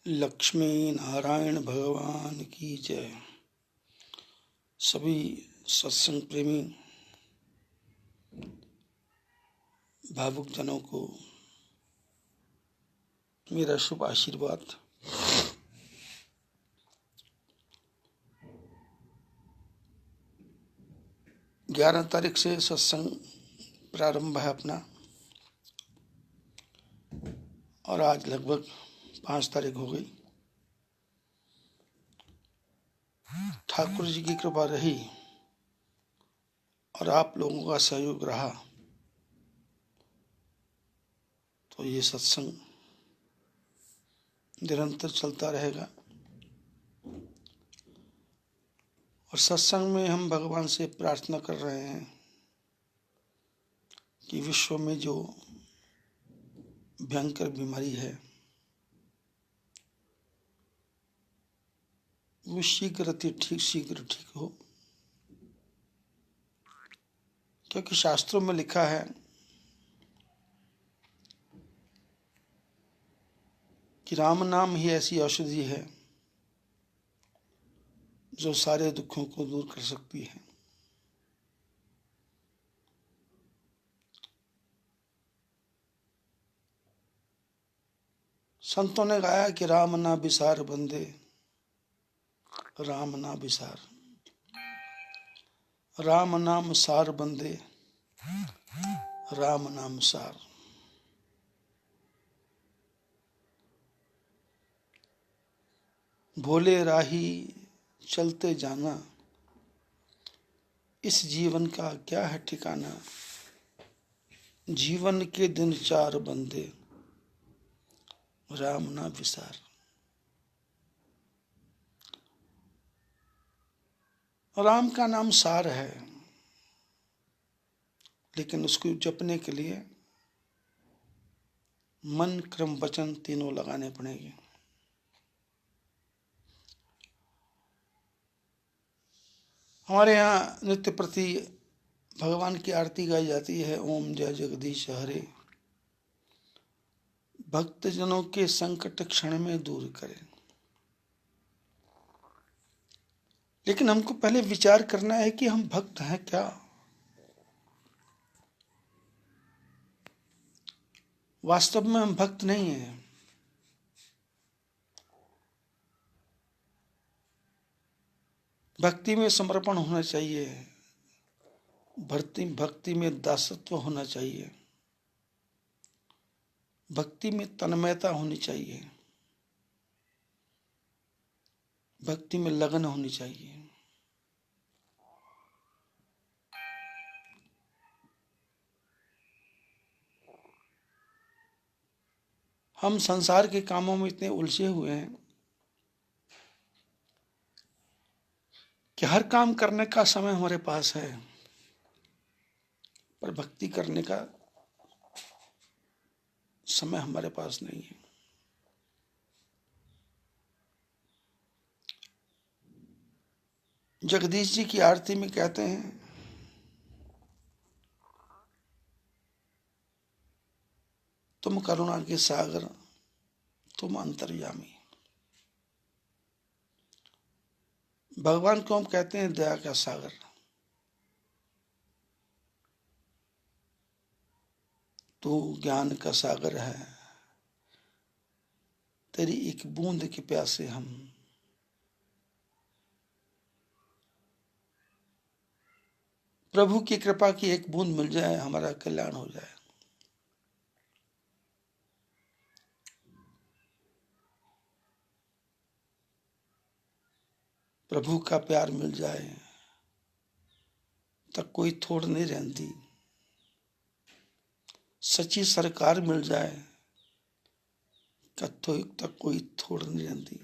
लक्ष्मी नारायण भगवान की जय। सभी सत्संग प्रेमी भावुक जनों को मेरा शुभ आशीर्वाद। ग्यारह तारीख से सत्संग प्रारंभ है अपना, और आज लगभग 5 तारीख हो गई। ठाकुर जी की कृपा रही और आप लोगों का सहयोग रहा तो ये सत्संग निरंतर चलता रहेगा। और सत्संग में हम भगवान से प्रार्थना कर रहे हैं कि विश्व में जो भयंकर बीमारी है वो शीघ्र ठीक हो, क्योंकि शास्त्रों में लिखा है कि राम नाम ही ऐसी औषधि है जो सारे दुखों को दूर कर सकती है। संतों ने गाया कि राम ना बिसार बंदे, राम ना बिसार, राम नाम सार बंदे, राम नाम सार। भोले राही चलते जाना, इस जीवन का क्या है ठिकाना। जीवन के दिन 4 बंदे, राम ना बिसार। राम का नाम सार है, लेकिन उसको जपने के लिए मन क्रम वचन तीनों लगाने पड़ेंगे। हमारे यहाँ नित्य प्रति भगवान की आरती गाई जाती है, ओम जय जगदीश हरे, भक्तजनों के संकट क्षण में दूर करें। लेकिन हमको पहले विचार करना है कि हम भक्त हैं क्या। वास्तव में हम भक्त नहीं हैं। भक्ति में समर्पण होना चाहिए, भक्ति में दासत्व होना चाहिए, भक्ति में तन्मयता होनी चाहिए, भक्ति में लगन होनी चाहिए। हम संसार के कामों में इतने उलझे हुए हैं कि हर काम करने का समय हमारे पास है, पर भक्ति करने का समय हमारे पास नहीं है। जगदीश जी की आरती में कहते हैं, तुम करुणा के सागर, तुम अंतर्यामी। भगवान को हम कहते हैं दया का सागर। तू ज्ञान का सागर है, तेरी एक बूंद के प्यासे हम। प्रभु की कृपा की एक बूंद मिल जाए, हमारा कल्याण हो जाए। प्रभु का प्यार मिल जाए तब कोई थोड़ नहीं रहती। सच्ची सरकार मिल जाए तक कोई थोड़ नहीं रहती।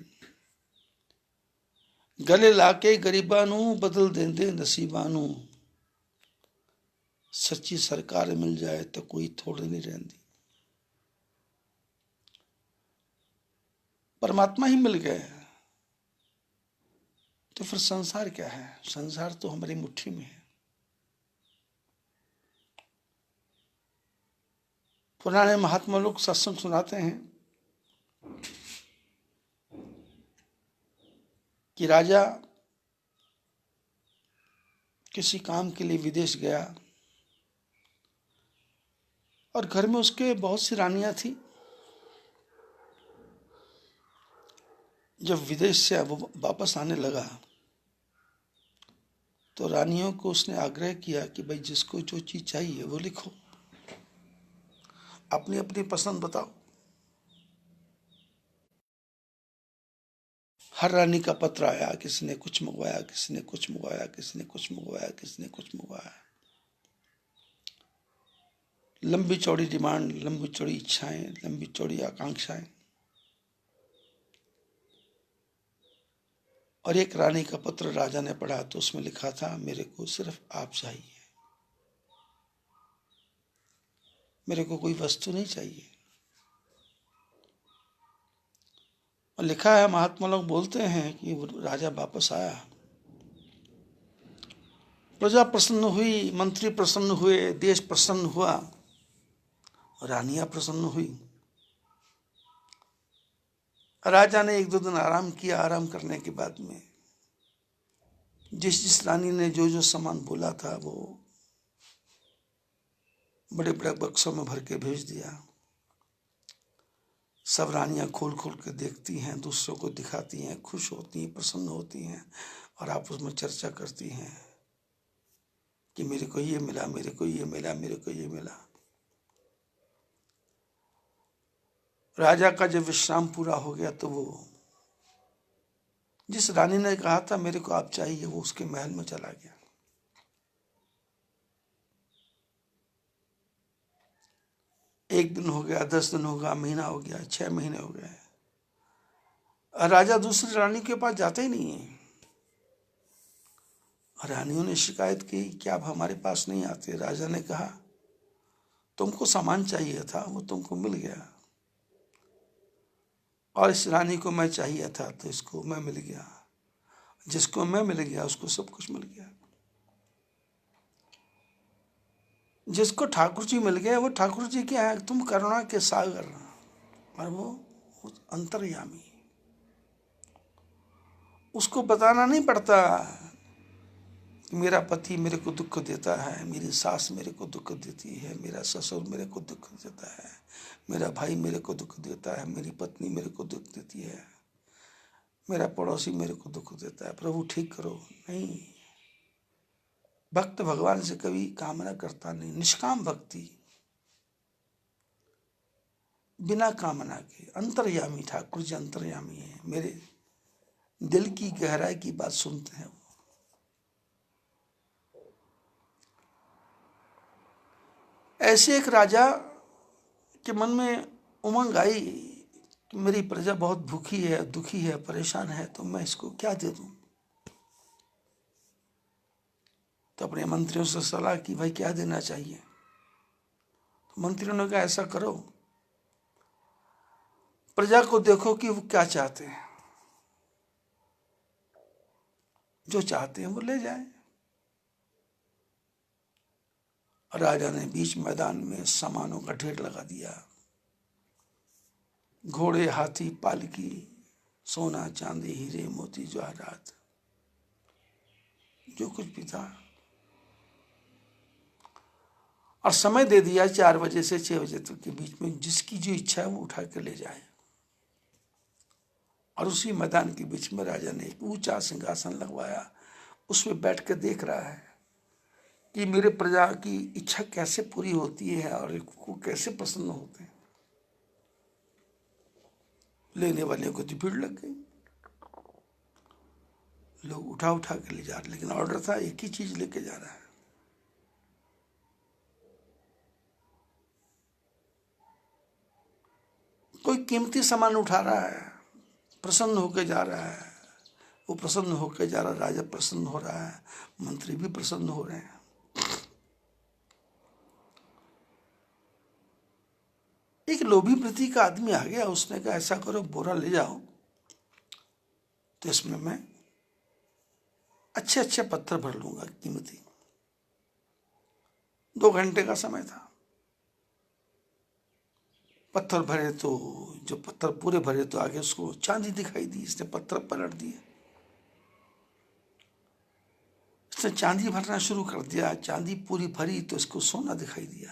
गले लाके गरीबा नू बदल देंदे नसीबा नू, सच्ची सरकार मिल जाए तो कोई थोड़ नहीं रहती। परमात्मा ही मिल गए तो फिर संसार क्या है। संसार तो हमारी मुट्ठी में है। पुराने महात्मा लोग सत्संग सुनाते हैं कि राजा किसी काम के लिए विदेश गया और घर में उसके बहुत सी रानियां थी। जब विदेश से वो वापस आने लगा तो रानियों को उसने आग्रह किया कि भाई जिसको जो चीज चाहिए वो लिखो, अपनी अपनी पसंद बताओ। हर रानी का पत्र आया, किसी ने कुछ मंगवाया, किसी ने कुछ मंगवाया, किसी ने कुछ मंगवाया, किसी ने कुछ मंगवाया। लंबी चौड़ी डिमांड, लंबी चौड़ी इच्छाएं, लंबी चौड़ी आकांक्षाएं। और एक रानी का पत्र राजा ने पढ़ा तो उसमें लिखा था, मेरे को सिर्फ आप चाहिए, मेरे को कोई वस्तु नहीं चाहिए। और लिखा है, महात्मा लोग बोलते हैं कि राजा वापस आया, प्रजा प्रसन्न हुई, मंत्री प्रसन्न हुए, देश प्रसन्न हुआ, रानियां प्रसन्न हुई। राजा ने एक दो दिन आराम किया। आराम करने के बाद में जिस जिस रानी ने जो जो सामान बोला था वो बड़े बड़े बक्सों में भर के भेज दिया। सब रानियां खोल खोल के देखती हैं, दूसरों को दिखाती हैं, खुश होती हैं, प्रसन्न होती हैं और आपस में चर्चा करती हैं कि मेरे को ये मिला, मेरे को ये मिला, मेरे को ये मिला। राजा का जब विश्राम पूरा हो गया तो वो जिस रानी ने कहा था मेरे को आप चाहिए, वो उसके महल में चला गया। एक दिन हो गया, 10 दिन हो गया, महीना हो गया, 6 महीने हो गए, राजा दूसरी रानी के पास जाता ही नहीं है। रानियों ने शिकायत की कि आप हमारे पास नहीं आते। राजा ने कहा, तुमको सामान चाहिए था, वो तुमको मिल गया, और इस रानी को मैं चाहिए था तो इसको मैं मिल गया। जिसको मैं मिल गया उसको सब कुछ मिल गया। जिसको ठाकुर जी मिल गए वो ठाकुर जी क्या है, तुम करुणा के सागर, और वो अंतर्यामी। उसको बताना नहीं पड़ता कि मेरा पति मेरे को दुख देता है, मेरी सास मेरे को दुख देती है, मेरा ससुर मेरे को दुख देता है, मेरा भाई मेरे को दुख देता है, मेरी पत्नी मेरे को दुख देती है, मेरा पड़ोसी मेरे को दुख देता है, प्रभु ठीक करो। नहीं, भक्त भगवान से कभी कामना करता नहीं। निष्काम भक्ति, बिना कामना के। अंतर्यामी, ठाकुर जी अंतर्यामी है, मेरे दिल की गहराई की बात सुनते हैं वो। ऐसे एक राजा के मन में उमंग आई कि मेरी प्रजा बहुत भूखी है, दुखी है, परेशान है, तो मैं इसको क्या दे दूं। तो अपने मंत्रियों से सलाह की, भाई क्या देना चाहिए। तो मंत्रियों ने कहा, ऐसा करो, प्रजा को देखो कि वो क्या चाहते हैं, जो चाहते हैं वो ले जाए। राजा ने बीच मैदान में सामानों का ढेर लगा दिया, घोड़े, हाथी, पालकी, सोना, चांदी, हीरे, मोती, जवाहरात, जो कुछ भी था, और समय दे दिया 4 बजे से 6 बजे तक के बीच में जिसकी जो इच्छा है वो उठा कर ले जाए। और उसी मैदान के बीच में राजा ने एक ऊंचा सिंहासन लगवाया, उसमें बैठ कर देख रहा है कि मेरे प्रजा की इच्छा कैसे पूरी होती है और को कैसे प्रसन्न होते हैं। लेने वाले को तो भीड़ लग गई, लोग उठा उठा के ले जा रहे, लेकिन ऑर्डर था एक ही चीज लेके जा रहा है। कोई कीमती सामान उठा रहा है, प्रसन्न होकर जा रहा है, वो प्रसन्न होकर जा रहा है, राजा प्रसन्न हो रहा है, मंत्री भी प्रसन्न हो रहे हैं। एक लोभी वृत्ति का आदमी आ गया, उसने कहा ऐसा करो, बोरा ले जाओ, तो इसमें मैं अच्छे अच्छे पत्थर भर लूंगा कीमती। 2 घंटे का समय था। पत्थर भरे तो जो पत्थर पूरे भरे तो आगे उसको चांदी दिखाई दी, इसने पत्थर पलट दिए। उसने चांदी भरना शुरू कर दिया। चांदी पूरी भरी तो इसको सोना दिखाई दिया।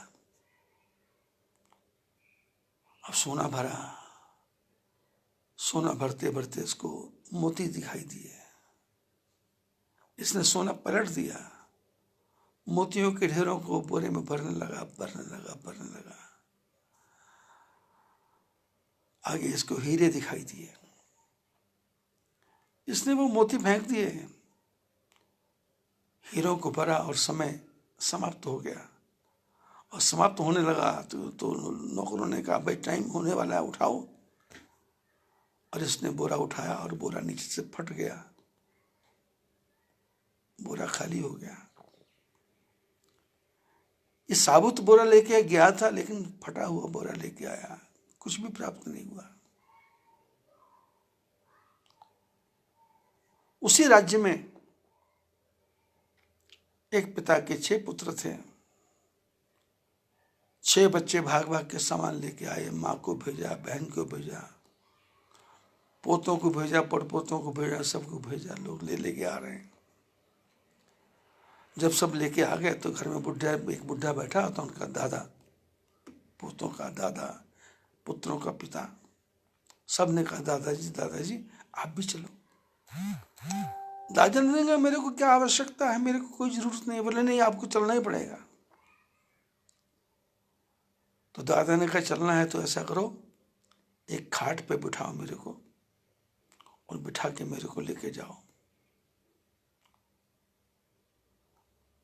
अब सोना भरा, सोना भरते भरते इसको मोती दिखाई दिए। इसने सोना पलट दिया, मोतियों के ढेरों को बोरे में भरने लगा, भरने लगा, भरने लगा। आगे इसको हीरे दिखाई दिए। इसने वो मोती फेंक दिए, हीरों को भरा और समय समाप्त हो गया। और समाप्त होने लगा तो नौकरों ने कहा, भाई टाइम होने वाला है, उठाओ। और इसने बोरा उठाया और बोरा नीचे से फट गया, बोरा खाली हो गया। ये साबुत बोरा लेके गया था, लेकिन फटा हुआ बोरा लेके आया, कुछ भी प्राप्त नहीं हुआ। उसी राज्य में एक पिता के 6 पुत्र थे। 6 बच्चे भाग भाग के सामान लेके आए। माँ को भेजा, बहन को भेजा, पोतों को भेजा, पड़पोतों को भेजा, सबको भेजा। लोग ले लेके आ रहे हैं। जब सब लेके आ गए तो घर में एक बुढ़ा बैठा होता, उनका दादा, पोतों का दादा, पुत्रों का पिता। सब ने कहा, दादाजी आप भी चलो। दादा ने कहा, मेरे को क्या आवश्यकता है, मेरे को कोई जरूरत नहीं। बोले, नहीं आपको चलना ही पड़ेगा। तो दादा ने कहा, चलना है तो ऐसा करो, एक खाट पे बिठाओ मेरे को और बिठा के मेरे को लेके जाओ।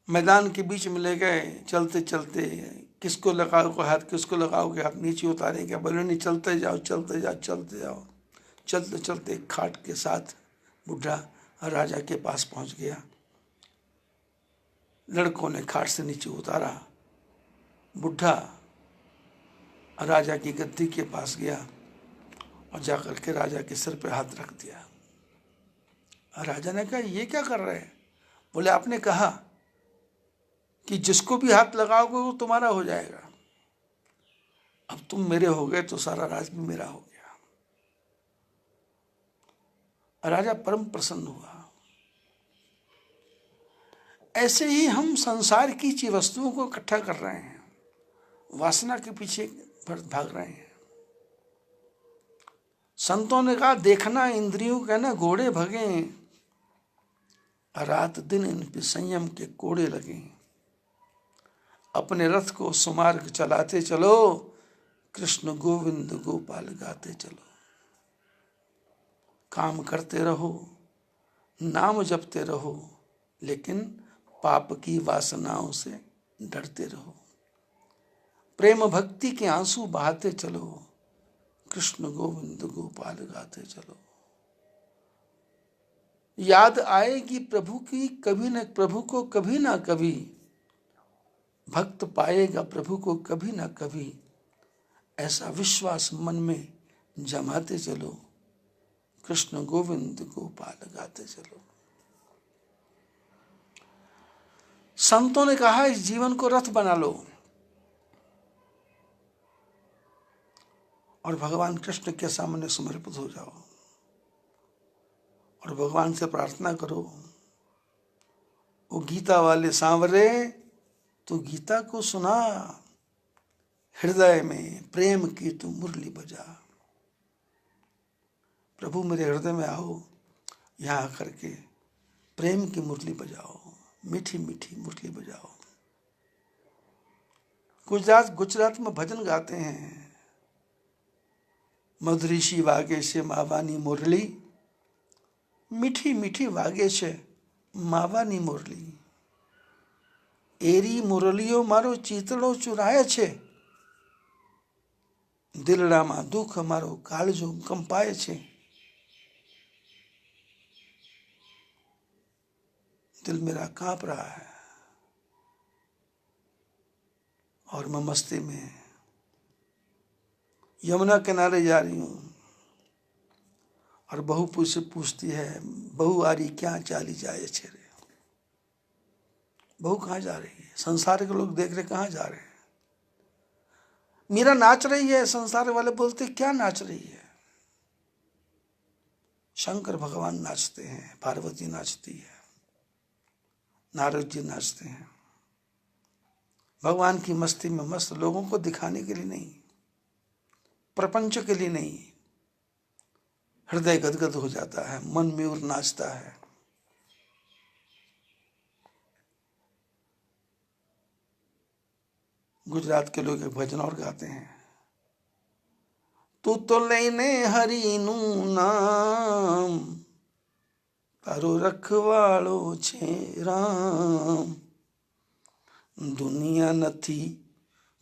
मैदान के बीच में ले गए। चलते चलते किसको लगाओगे हाथ, किसको लगाओगे हाथ, नीचे उतारेंगे। बोले, नहीं चलते जाओ, चलते जाओ, चलते जाओ। चलते चलते एक खाट के साथ बुढ़ा राजा के पास पहुंच गया। लड़कों ने खाट से नीचे उतारा। बुढ़ा राजा की गद्दी के पास गया और जाकर के राजा के सिर पे हाथ रख दिया। राजा ने कहा, ये क्या कर रहे हैं? बोले, आपने कहा कि जिसको भी हाथ लगाओगे वो तुम्हारा हो जाएगा। अब तुम मेरे हो गए तो सारा राज भी मेरा हो गया। राजा परम प्रसन्न हुआ। ऐसे ही हम संसार की चीज वस्तुओं को इकट्ठा कर रहे हैं, वासना के पीछे भाग रहे हैं। संतों ने कहा, देखना इंद्रियों के ना घोड़े भगे, रात दिन इन पे संयम के कोड़े लगे। अपने रथ को सुमार्ग चलाते चलो, कृष्ण गोविंद गोपाल गाते चलो। काम करते रहो, नाम जपते रहो, लेकिन पाप की वासनाओं से डरते रहो। प्रेम भक्ति के आंसू बहाते चलो, कृष्ण गोविंद गोपाल गाते चलो। याद आएगी प्रभु की कभी न, प्रभु को कभी ना कभी, भक्त पाएगा प्रभु को कभी ना कभी। ऐसा विश्वास मन में जमाते चलो, कृष्ण गोविंद गोपाल गाते चलो। संतों ने कहा, इस जीवन को रथ बना लो और भगवान कृष्ण के सामने समर्पित हो जाओ और भगवान से प्रार्थना करो, वो गीता वाले सांवरे तू गीता को सुना, हृदय में प्रेम की तू मुरली बजा। प्रभु मेरे हृदय में आओ, यहाँ आकर के प्रेम की मुरली बजाओ, मीठी मीठी मुरली बजाओ। गुजरात में भजन गाते हैं, मधुरीशी वागे से मावानी मुरली, मीठी मीठी वागे છે માવાની મુરલી। એરી મુરલીઓ મારો ચિતડો ચુરાય છે, દિલડામાં દુઃખ મારો કાળજો કંપાય છે। दिल मेरा कांप रहा है और मैं मस्ती में यमुना किनारे जा रही हूँ और बहू से पूछती है, बहू आ रही क्या चाली जाए छेरे। बहू कहाँ जा रही है? संसार के लोग देख रहे कहाँ जा रहे हैं। मीरा नाच रही है, संसार वाले बोलते क्या नाच रही है? शंकर भगवान नाचते हैं, पार्वती नाचती है, नारद जी नाचते हैं भगवान की मस्ती में मस्त, लोगों को दिखाने के लिए नहीं, प्रपंच के लिए नहीं। हृदय गदगद हो जाता है, मन मयूर नाचता है। गुजरात के लोग एक भजन और गाते हैं, तू तो लेने हरि नु नाम, तारो रखवाड़ो छे राम। दुनिया नथी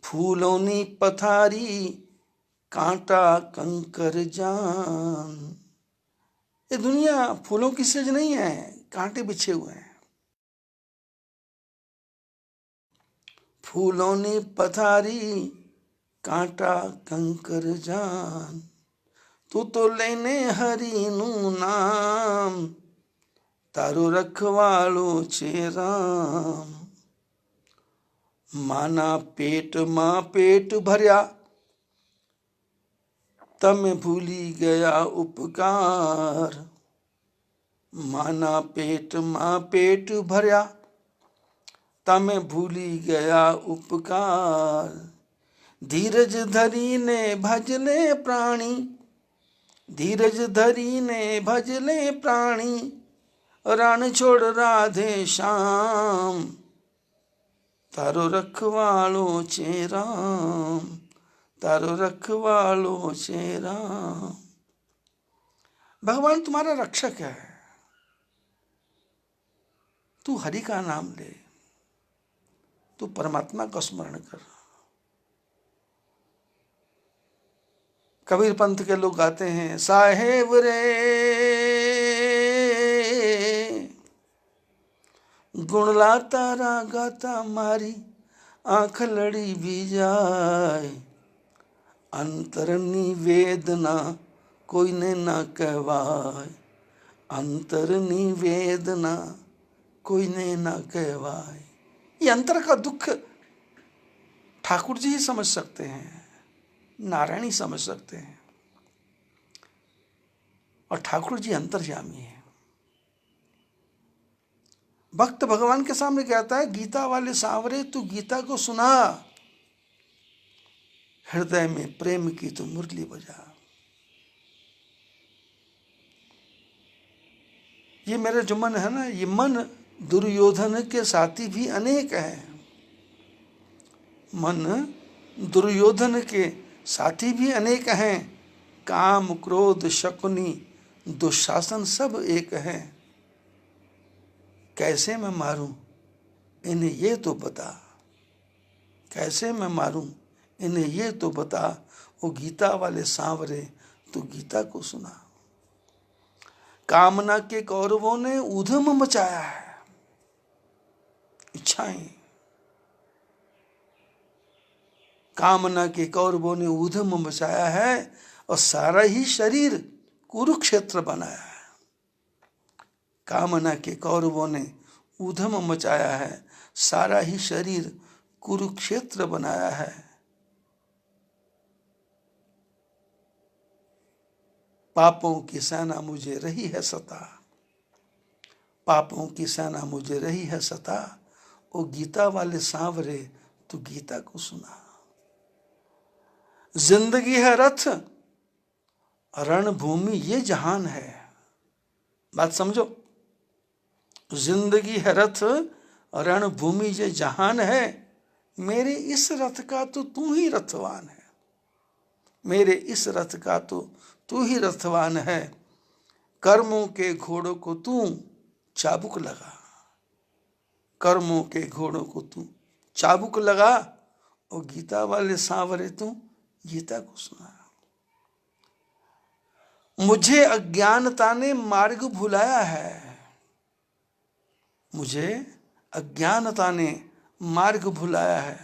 फूलोनी पथारी, कांटा कंकर जान। ये दुनिया फूलों की सेज नहीं है, कांटे बिछे हुए हैं। फूलोनी पथारी, कांटा कंकर जान। तू तो लेने हरि नु नाम, तारो रखवाड़ो छे राम। माना पेट मां पेट भरया, तमे भूली गया उपकार। माना पेट मां पेट भरया, तमे भूली गया उपकार। धीरज धरी ने भजले प्राणी, धीरज धरी ने भजले प्राणी। रण छोड़ राधे श्याम, तारो रखवाड़ो छे राम, तारो रखवाड़ो छे राम। भगवान तुम्हारा रक्षक है, तू हरि का नाम ले, तू परमात्मा का स्मरण कर। कबीर पंथ के लोग गाते हैं, साहेब रे गुण लाता गाता मारी, आंख लड़ी भी जाए। अंतर निवेदना कोई ने ना कहवाए, अंतर निवेदना कोई ने ना कहवाए। ये अंतर का दुख ठाकुर जी ही समझ सकते हैं, नारायण ही समझ सकते हैं। और ठाकुर जी अंतर्यामी है। भक्त भगवान के सामने कहता है, गीता वाले सांवरे तू गीता को सुना, हृदय में प्रेम की तू मुरली बजा। ये मेरा जो मन है ना, ये मन दुर्योधन के साथी भी अनेक हैं। मन दुर्योधन के साथी भी अनेक हैं। काम क्रोध शकुनी दुशासन सब एक हैं। कैसे मैं मारूं इन्हें ये तो बता, कैसे मैं मारूं इन्हें ये तो बता। वो गीता वाले सांवरे तू गीता को सुना। कामना के कौरवों ने ऊधम मचाया है, इच्छाएं। कामना के कौरवों ने ऊधम मचाया है और सारा ही शरीर कुरुक्षेत्र बनाया है। कामना के कौरवों ने ऊधम मचाया है, सारा ही शरीर कुरुक्षेत्र बनाया है। पापों की सेना मुझे रही है सता, पापों की सेना मुझे रही है सता। ओ गीता वाले सांवरे तू गीता को सुना। जिंदगी है रथ, रणभूमि ये जहान है। बात समझो, जिंदगी है रथ, रणभूमि ये जहान है। मेरे इस रथ का तो तू ही रथवान है, मेरे इस रथ का तो तू ही रथवान है। कर्मों के घोड़ों को तू चाबुक लगा, कर्मों के घोड़ों को तू चाबुक लगा। और गीता वाले सांवरे तू गीता को सुना। मुझे अज्ञानता ने मार्ग भुलाया है, मुझे अज्ञानता ने मार्ग भुलाया है।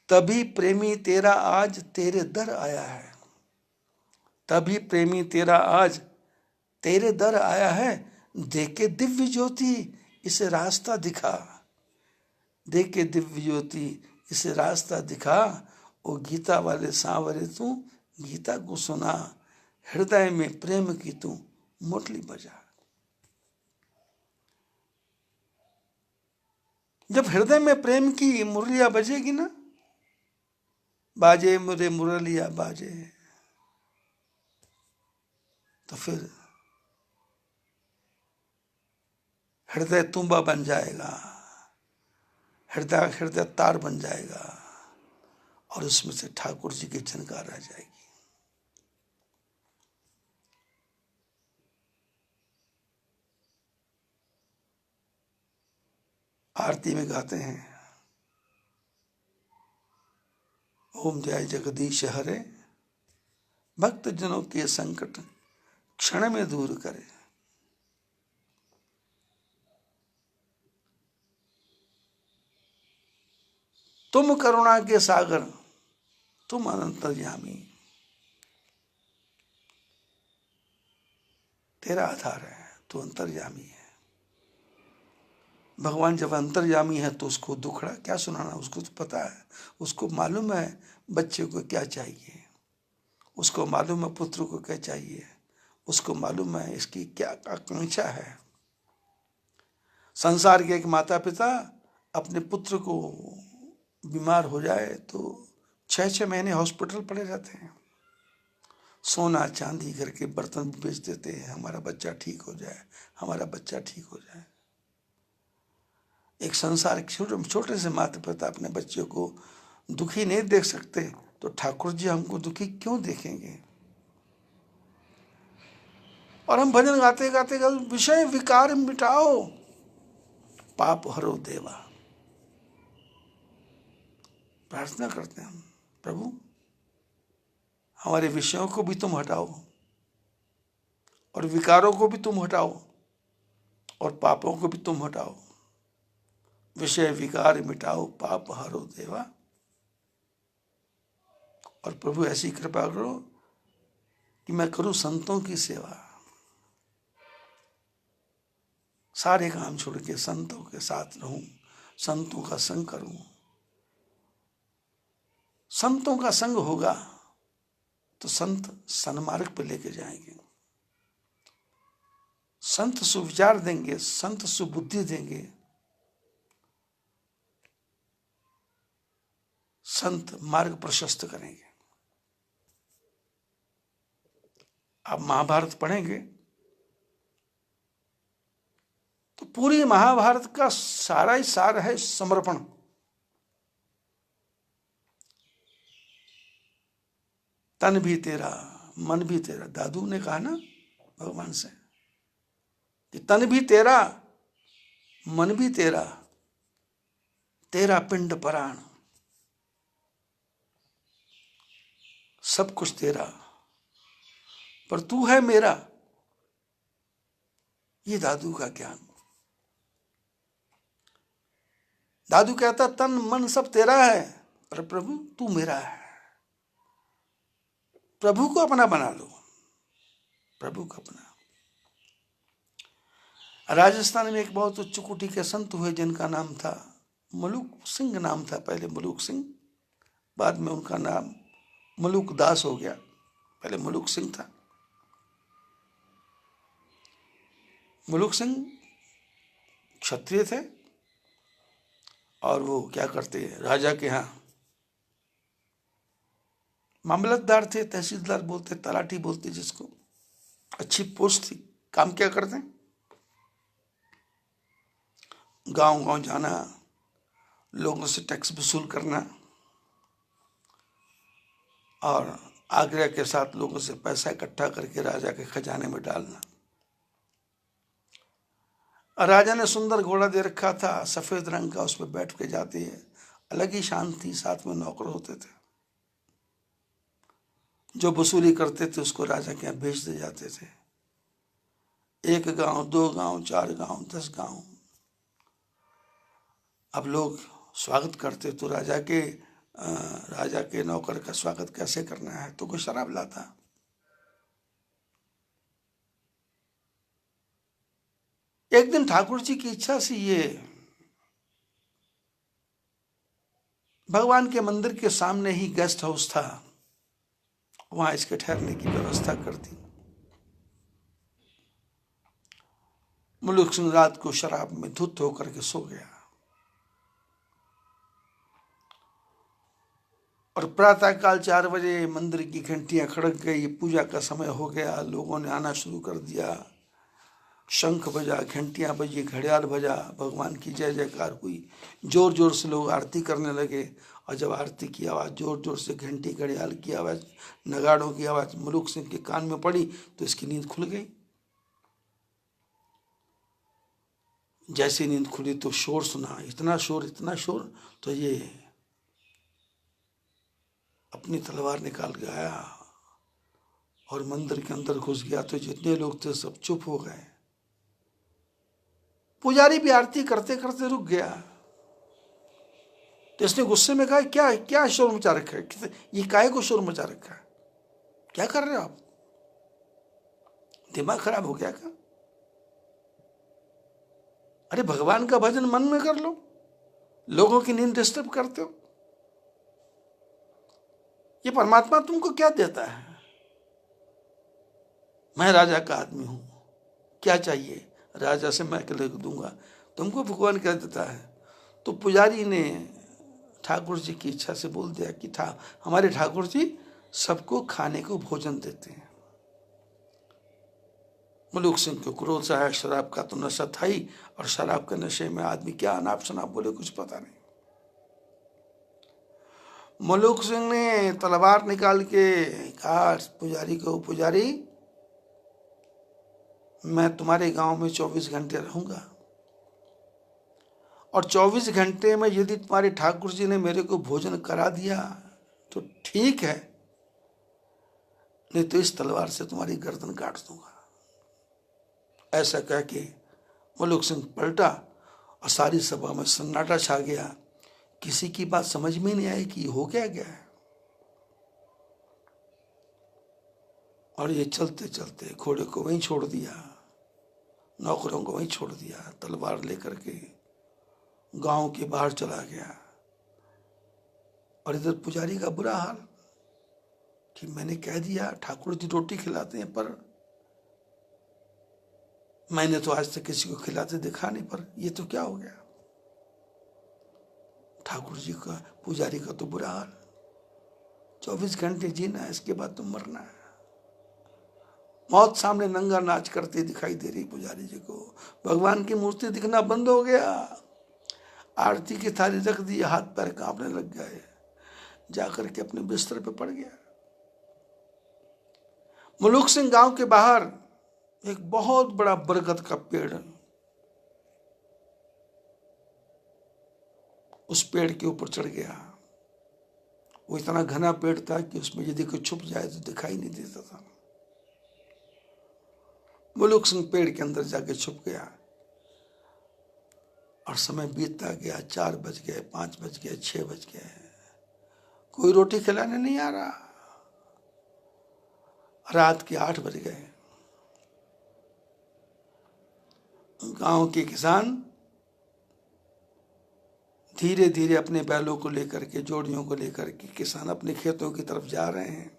तभी प्रेमी तेरा आज तेरे दर आया है, तभी प्रेमी तेरा आज तेरे दर आया है। देके दिव्य ज्योति इसे रास्ता दिखा, देके दिव्य ज्योति इसे रास्ता दिखा। ओ गीता वाले सांवरे तू गीता को सुना, हृदय में प्रेम की तू मुरली बजा। जब हृदय में प्रेम की मुरलिया बजेगी ना, बाजे मुरे मुरलिया बाजे, तो फिर हृदय तुम्बा बन जाएगा, हृदय हृदय तार बन जाएगा और उसमें से ठाकुर जी की झनकार आ जाएगी। आरती में गाते हैं, ओम जय जगदीश हरे, भक्त जनों के संकट क्षण में दूर करे। तुम करुणा के सागर, तुम अनंतर्यामी, तेरा आधार है, तू अंतर्यामी है। भगवान जब अंतर्यामी है तो उसको दुखड़ा क्या सुनाना, उसको तो पता है, उसको मालूम है बच्चे को क्या चाहिए, उसको मालूम है पुत्र को क्या चाहिए, उसको मालूम है इसकी क्या आकांक्षा है। संसार के एक माता पिता अपने पुत्र को बीमार हो जाए तो 6-6 महीने हॉस्पिटल पड़े रहते हैं, सोना चांदी करके बर्तन बेच देते हैं, हमारा बच्चा ठीक हो जाए, हमारा बच्चा ठीक हो जाए। एक संसार के छोटे से माता पिता अपने बच्चों को दुखी नहीं देख सकते, तो ठाकुर जी हमको दुखी क्यों देखेंगे। और हम भजन गाते गाते विषय विकार मिटाओ, पाप हरो देवा, प्रार्थना करते हैं हम, प्रभु हमारे विषयों को भी तुम हटाओ और विकारों को भी तुम हटाओ और पापों को भी तुम हटाओ। विषय विकार मिटाओ, पाप हरो देवा। और प्रभु ऐसी कृपा करो कि मैं करूं संतों की सेवा, सारे काम छोड़ के संतों के साथ रहूं, संतों का संग करूं। संतों का संग होगा तो संत सन्मार्ग पर लेके जाएंगे, संत सुविचार देंगे, संत सुबुद्धि देंगे, संत मार्ग प्रशस्त करेंगे। आप महाभारत पढ़ेंगे तो पूरी महाभारत का सारा ही सार है समर्पण। तन भी तेरा मन भी तेरा, दादू ने कहा ना भगवान से कि तन भी तेरा मन भी तेरा, तेरा पिंड प्राण सब कुछ तेरा, पर तू है मेरा। ये दादू का ज्ञान। दादू कहता तन मन सब तेरा है, पर प्रभु तू मेरा है। प्रभु को अपना बना लो, प्रभु को अपना। राजस्थान में एक बहुत उच्च कोटि के संत हुए जिनका नाम था मलूक सिंह, नाम था पहले मलूक सिंह, बाद में उनका नाम मलूक दास हो गया, पहले मलूक सिंह था। मलूक सिंह क्षत्रिय थे और वो क्या करते, राजा के यहाँ मामलतदार थे, तहसीलदार बोलते, तलाटी बोलते जिसको, अच्छी पोस्ट थी। काम क्या करते, गांव गांव जाना, लोगों से टैक्स वसूल करना और आग्रह के साथ लोगों से पैसा इकट्ठा करके राजा के खजाने में डालना। राजा ने सुंदर घोड़ा दे रखा था, सफेद रंग का, उस पर बैठ के जाती है, अलग ही शान थी। साथ में नौकर होते थे, जो वसूली करते थे उसको राजा के यहाँ भेज दे जाते थे। 1 गांव, 2 गांव, 4 गांव, 10 गांव। अब लोग स्वागत करते तो राजा के नौकर का स्वागत कैसे करना है, तो कोई शराब लाता। एक दिन ठाकुर जी की इच्छा से ये भगवान के मंदिर के सामने ही गेस्ट हाउस था, वहां इसके ठहरने की व्यवस्था कर दी। मलूक सिंह रात को शराब में धुत होकर के सो गया। और प्रातःकाल 4 बजे मंदिर की घंटियां खड़क गई, पूजा का समय हो गया, लोगों ने आना शुरू कर दिया। शंख बजा, घंटियां बजी, घड़ियाल बजा, भगवान की जय जयकार हुई, जोर जोर से लोग आरती करने लगे। और जब आरती की आवाज़ जोर जोर से, घंटी घड़ियाल की आवाज़, नगाड़ों की आवाज़ मलूक सिंह के कान में पड़ी तो इसकी नींद खुल गई। जैसे नींद खुली तो शोर सुना, इतना शोर, तो ये अपनी तलवार निकाल के आया और मंदिर के अंदर घुस गया। तो जितने लोग थे सब चुप हो गए। पुजारी भी आरती करते करते रुक गया। तो इसने गुस्से में कहा, क्या क्या शोर मचा रखा है, ये काहे को शोर मचा रखा है, क्या कर रहे हो आप, दिमाग खराब हो गया क्या? अरे भगवान का भजन मन में कर लो, लोगों की नींद डिस्टर्ब करते हो। ये परमात्मा तुमको क्या देता है? मैं राजा का आदमी हूं, क्या चाहिए? राजा से मैं लिख दूंगा, तुमको भगवान क्या देता है? तो पुजारी ने ठाकुर जी की इच्छा से बोल दिया कि हमारे ठाकुर जी सबको खाने को भोजन देते हैं। मलूक सिंह को क्रोध सा है, शराब का तो नशा था ही, और शराब के नशे में आदमी क्या अनाप शनाप बोले कुछ पता नहीं। मलूक सिंह ने तलवार निकाल के कहा पुजारी को, पुजारी मैं तुम्हारे गांव में 24 घंटे रहूंगा, और 24 घंटे में यदि तुम्हारे ठाकुर जी ने मेरे को भोजन करा दिया तो ठीक है, नहीं तो इस तलवार से तुम्हारी गर्दन काट दूंगा। ऐसा कह के मलूक सिंह पलटा और सारी सभा में सन्नाटा छा गया। किसी की बात समझ में नहीं आई कि हो क्या गया है। और ये चलते चलते घोड़े को वहीं छोड़ दिया, नौकरों को वहीं छोड़ दिया, तलवार लेकर के गांव के बाहर चला गया। और इधर पुजारी का बुरा हाल कि मैंने कह दिया ठाकुर जी रोटी खिलाते हैं, पर मैंने तो आज तक किसी को खिलाते देखा नहीं, पर ये तो क्या हो गया। ठाकुर जी का, पुजारी का तो बुरा हाल, 24 घंटे जीना है, इसके बाद तो मरना है। मौत सामने नंगा नाच करती दिखाई दे रही पुजारी जी को। भगवान की मूर्ति दिखना बंद हो गया। आरती की थाली रख दी, हाथ पैर कांपने लग गए, जाकर के अपने बिस्तर पे पड़ गया। मलूक सिंह गांव के बाहर एक बहुत बड़ा बरगद का पेड़, उस पेड़ के ऊपर चढ़ गया। वो इतना घना पेड़ था कि उसमें यदि कोई छुप जाए तो दिखाई नहीं देता था। मलूक सिंह पेड़ के अंदर जाके छुप गया और समय बीतता गया। 4 बज गए, 5 बज गए, 6 बज गए, कोई रोटी खिलाने नहीं आ रहा। रात के 8 बज गए। गांव के किसान धीरे धीरे अपने बैलों को लेकर के, जोड़ियों को लेकर के किसान अपने खेतों की तरफ जा रहे हैं।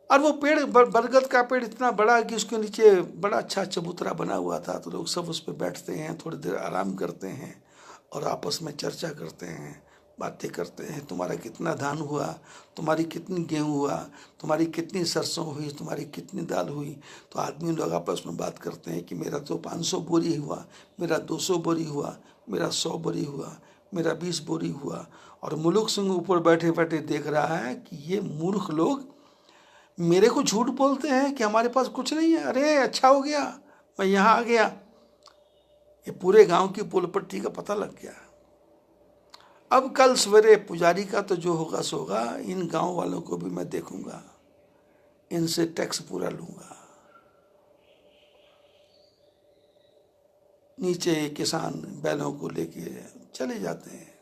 और वो पेड़, बरगद का पेड़ इतना बड़ा कि उसके नीचे बड़ा अच्छा चबूतरा बना हुआ था। तो लोग सब उस पर बैठते हैं, थोड़ी देर आराम करते हैं और आपस में चर्चा करते हैं, बातें करते हैं। तुम्हारा कितना धान हुआ, तुम्हारी कितनी गेहूँ हुआ, तुम्हारी कितनी सरसों हुई, तुम्हारी कितनी दाल हुई। तो आदमी लोग आपस में बात करते हैं कि मेरा तो 500 बोरी हुआ, मेरा 200 बोरी हुआ, मेरा 100 बोरी हुआ, मेरा 20 बोरी हुआ। और मलूक सिंह ऊपर बैठे बैठे देख रहा है कि ये मूर्ख लोग मेरे को झूठ बोलते हैं कि हमारे पास कुछ नहीं है। अरे अच्छा हो गया मैं यहाँ आ गया, ये पूरे गांव की पुल पट्टी का पता लग गया। अब कल सवेरे पुजारी का तो जो होगा सो होगा, इन गांव वालों को भी मैं देखूंगा, इनसे टैक्स पूरा लूंगा। नीचे किसान बैलों को लेके चले जाते हैं।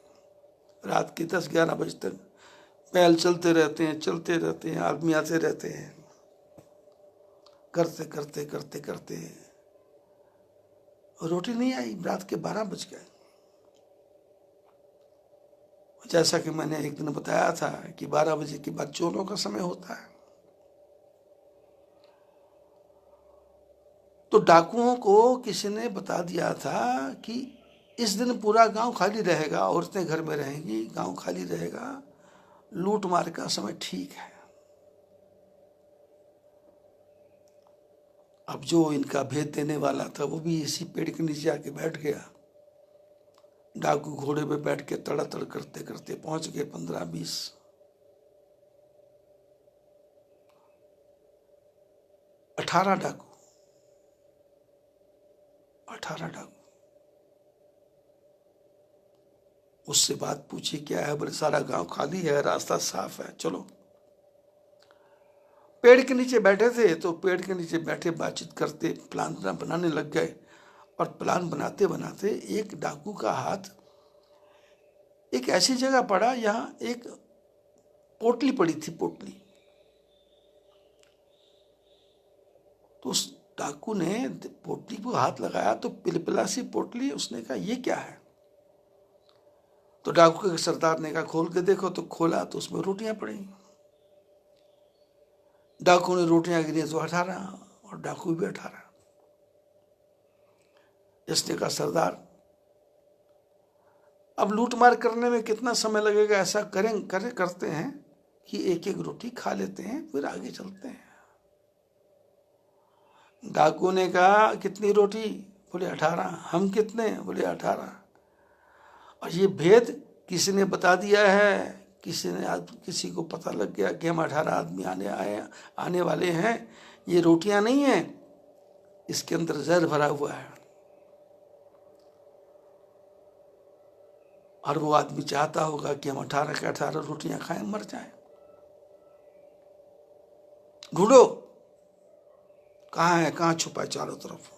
रात के 10-11 बजे तक बैल चलते रहते हैं, चलते रहते हैं, आदमी आते रहते हैं। करते करते करते करते रोटी नहीं आई। रात के 12 बज गए। जैसा कि मैंने एक दिन बताया था कि 12 बजे के बाद चोरों का समय होता है। तो डाकुओं को किसी ने बता दिया था कि इस दिन पूरा गांव खाली रहेगा, औरतें घर में रहेंगी, गांव खाली रहेगा, लूट मार का समय ठीक है। अब जो इनका भेद देने वाला था वो भी इसी पेड़ के नीचे आके बैठ गया। डाकू घोड़े पे बैठ के तड़ातड़ करते करते पहुंच गए 15-20। 18 डाकू, 18 डाकू। उससे बात पूछी, क्या है? बोले सारा गांव खाली है, रास्ता साफ है, चलो। पेड़ के नीचे बैठे थे तो पेड़ के नीचे बैठे बातचीत करते प्लान बनाने लग गए। और प्लान बनाते बनाते एक डाकू का हाथ एक ऐसी जगह पड़ा, यहां एक पोटली पड़ी थी, पोटली। तो उस डाकू ने पोटली को हाथ लगाया तो पिलपिला सी पोटली। उसने कहा ये क्या है? तो डाकू के सरदार ने कहा खोल के देखो। तो खोला तो उसमें रोटियां पड़ी। डाकू ने रोटियां गिनी तो 18 और डाकू भी 18। इसने कहा सरदार, अब लूटमार करने में कितना समय लगेगा, ऐसा करते हैं कि एक एक रोटी खा लेते हैं, फिर आगे चलते हैं। डाकू ने कहा कितनी रोटी? बोले 18। हम कितने? बोले 18। और ये भेद किसी ने बता दिया है, किसी को पता लग गया कि हम 18 आदमी आने वाले हैं। ये रोटियां नहीं है, इसके अंदर जहर भरा हुआ है। और वो आदमी चाहता होगा कि हम 18 के 18 रोटियां खाएं, मर जाएं। ढूंढो कहाँ है, कहाँ छुपा है? चारों तरफ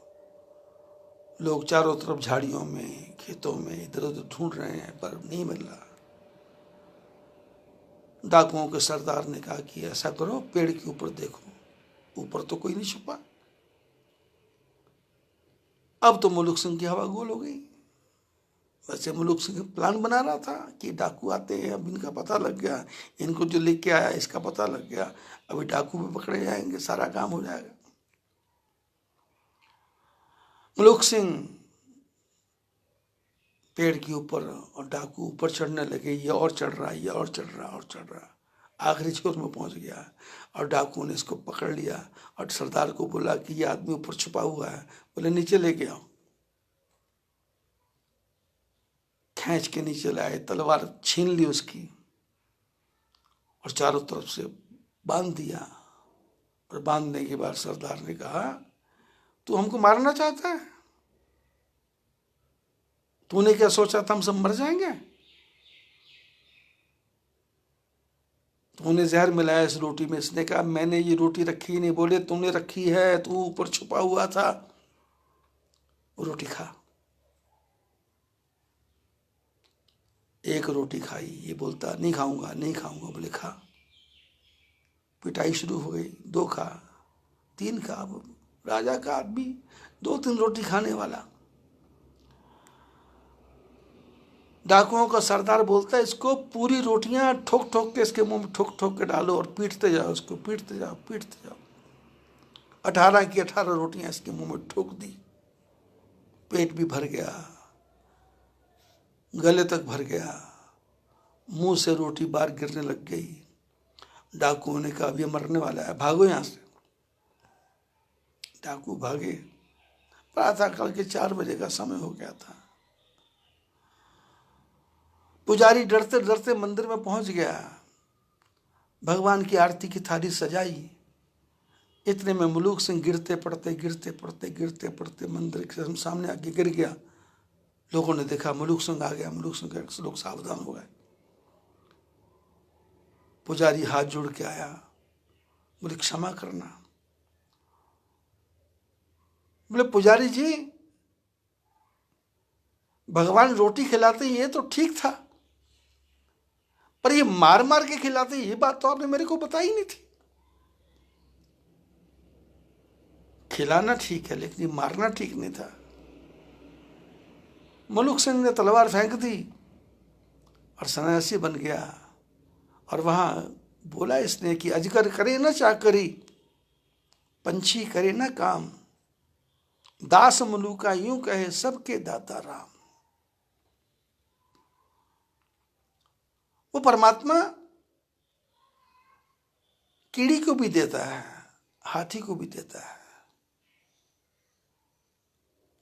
लोग, चारों तरफ झाड़ियों में, खेतों में इधर उधर ढूंढ रहे हैं, पर नहीं मिल रहा। डाकुओं के सरदार ने कहा कि ऐसा करो, पेड़ के ऊपर देखो, ऊपर तो कोई नहीं छुपा। अब तो मुलुक सिंह की हवा गोल हो गई। वैसे मुलुक सिंह प्लान बना रहा था कि डाकू आते हैं, अब इनका पता लग गया, इनको जो लेके आया इसका पता लग गया, अभी डाकू भी पकड़े जाएंगे, सारा काम हो जाएगा। मुलुक सिंह पेड़ के ऊपर और डाकू ऊपर चढ़ने लगे। ये और चढ़ रहा, ये और चढ़ रहा और चढ़ रहा, आखिरी छोर में पहुंच गया। और डाकू ने इसको पकड़ लिया और सरदार को बोला कि ये आदमी ऊपर छुपा हुआ है। बोले नीचे लेके आओ। खींच के नीचे लाए, तलवार छीन ली उसकी और चारों तरफ से बांध दिया। और बांधने के बाद सरदार ने कहा तू हमको मारना चाहता है? तूने क्या सोचा था हम सब मर जाएंगे? तूने जहर मिलाया इस रोटी में। इसने कहा मैंने ये रोटी रखी ही नहीं। बोले तूने रखी है, तू ऊपर छुपा हुआ था, वो रोटी खा। एक रोटी खाई, ये बोलता नहीं खाऊंगा, नहीं खाऊंगा। बोले खा। पिटाई शुरू हो गई। 2 खा, 3 खा। राजा का आदमी 2-3 रोटी खाने वाला। डाकुओं का सरदार बोलता है इसको पूरी रोटियां ठोक ठोक के इसके मुंह में ठोक ठोक के डालो और पीटते जाओ, उसको पीटते जाओ, पीटते जाओ। 18 की 18 रोटियां इसके मुंह में ठोक दी। पेट भी भर गया, गले तक भर गया, मुंह से रोटी बाहर गिरने लग गई। डाकुओं ने कहा अब ये मरने वाला है, भागो यहां से। डाकू भागे। प्रातःकाल के 4 बजे का समय हो गया था। पुजारी डरते डरते मंदिर में पहुंच गया, भगवान की आरती की थाली सजाई। इतने में मुलुक सिंह गिरते पड़ते मंदिर के सामने आके गिर गया। लोगों ने देखा मुलुक सिंह आ गया। मुलुक सिंह के लोग सावधान हो गए। पुजारी हाथ जोड़ के आया, बोले क्षमा करना। बोले पुजारी जी, भगवान रोटी खिलाते ये तो ठीक था, पर ये मार मार के खिलाते, ये बात तो आपने मेरे को बताई नहीं थी। खिलाना ठीक है, लेकिन ये मारना ठीक नहीं था। मुलुक सिंह ने तलवार फेंक दी और सन्यासी बन गया। और वहां बोला इसने कि अजगर करे ना चाकरी, पंछी करे ना काम, दास मुलुका यूं कहे सबके दाता राम। वो परमात्मा कीड़ी को भी देता है, हाथी को भी देता है,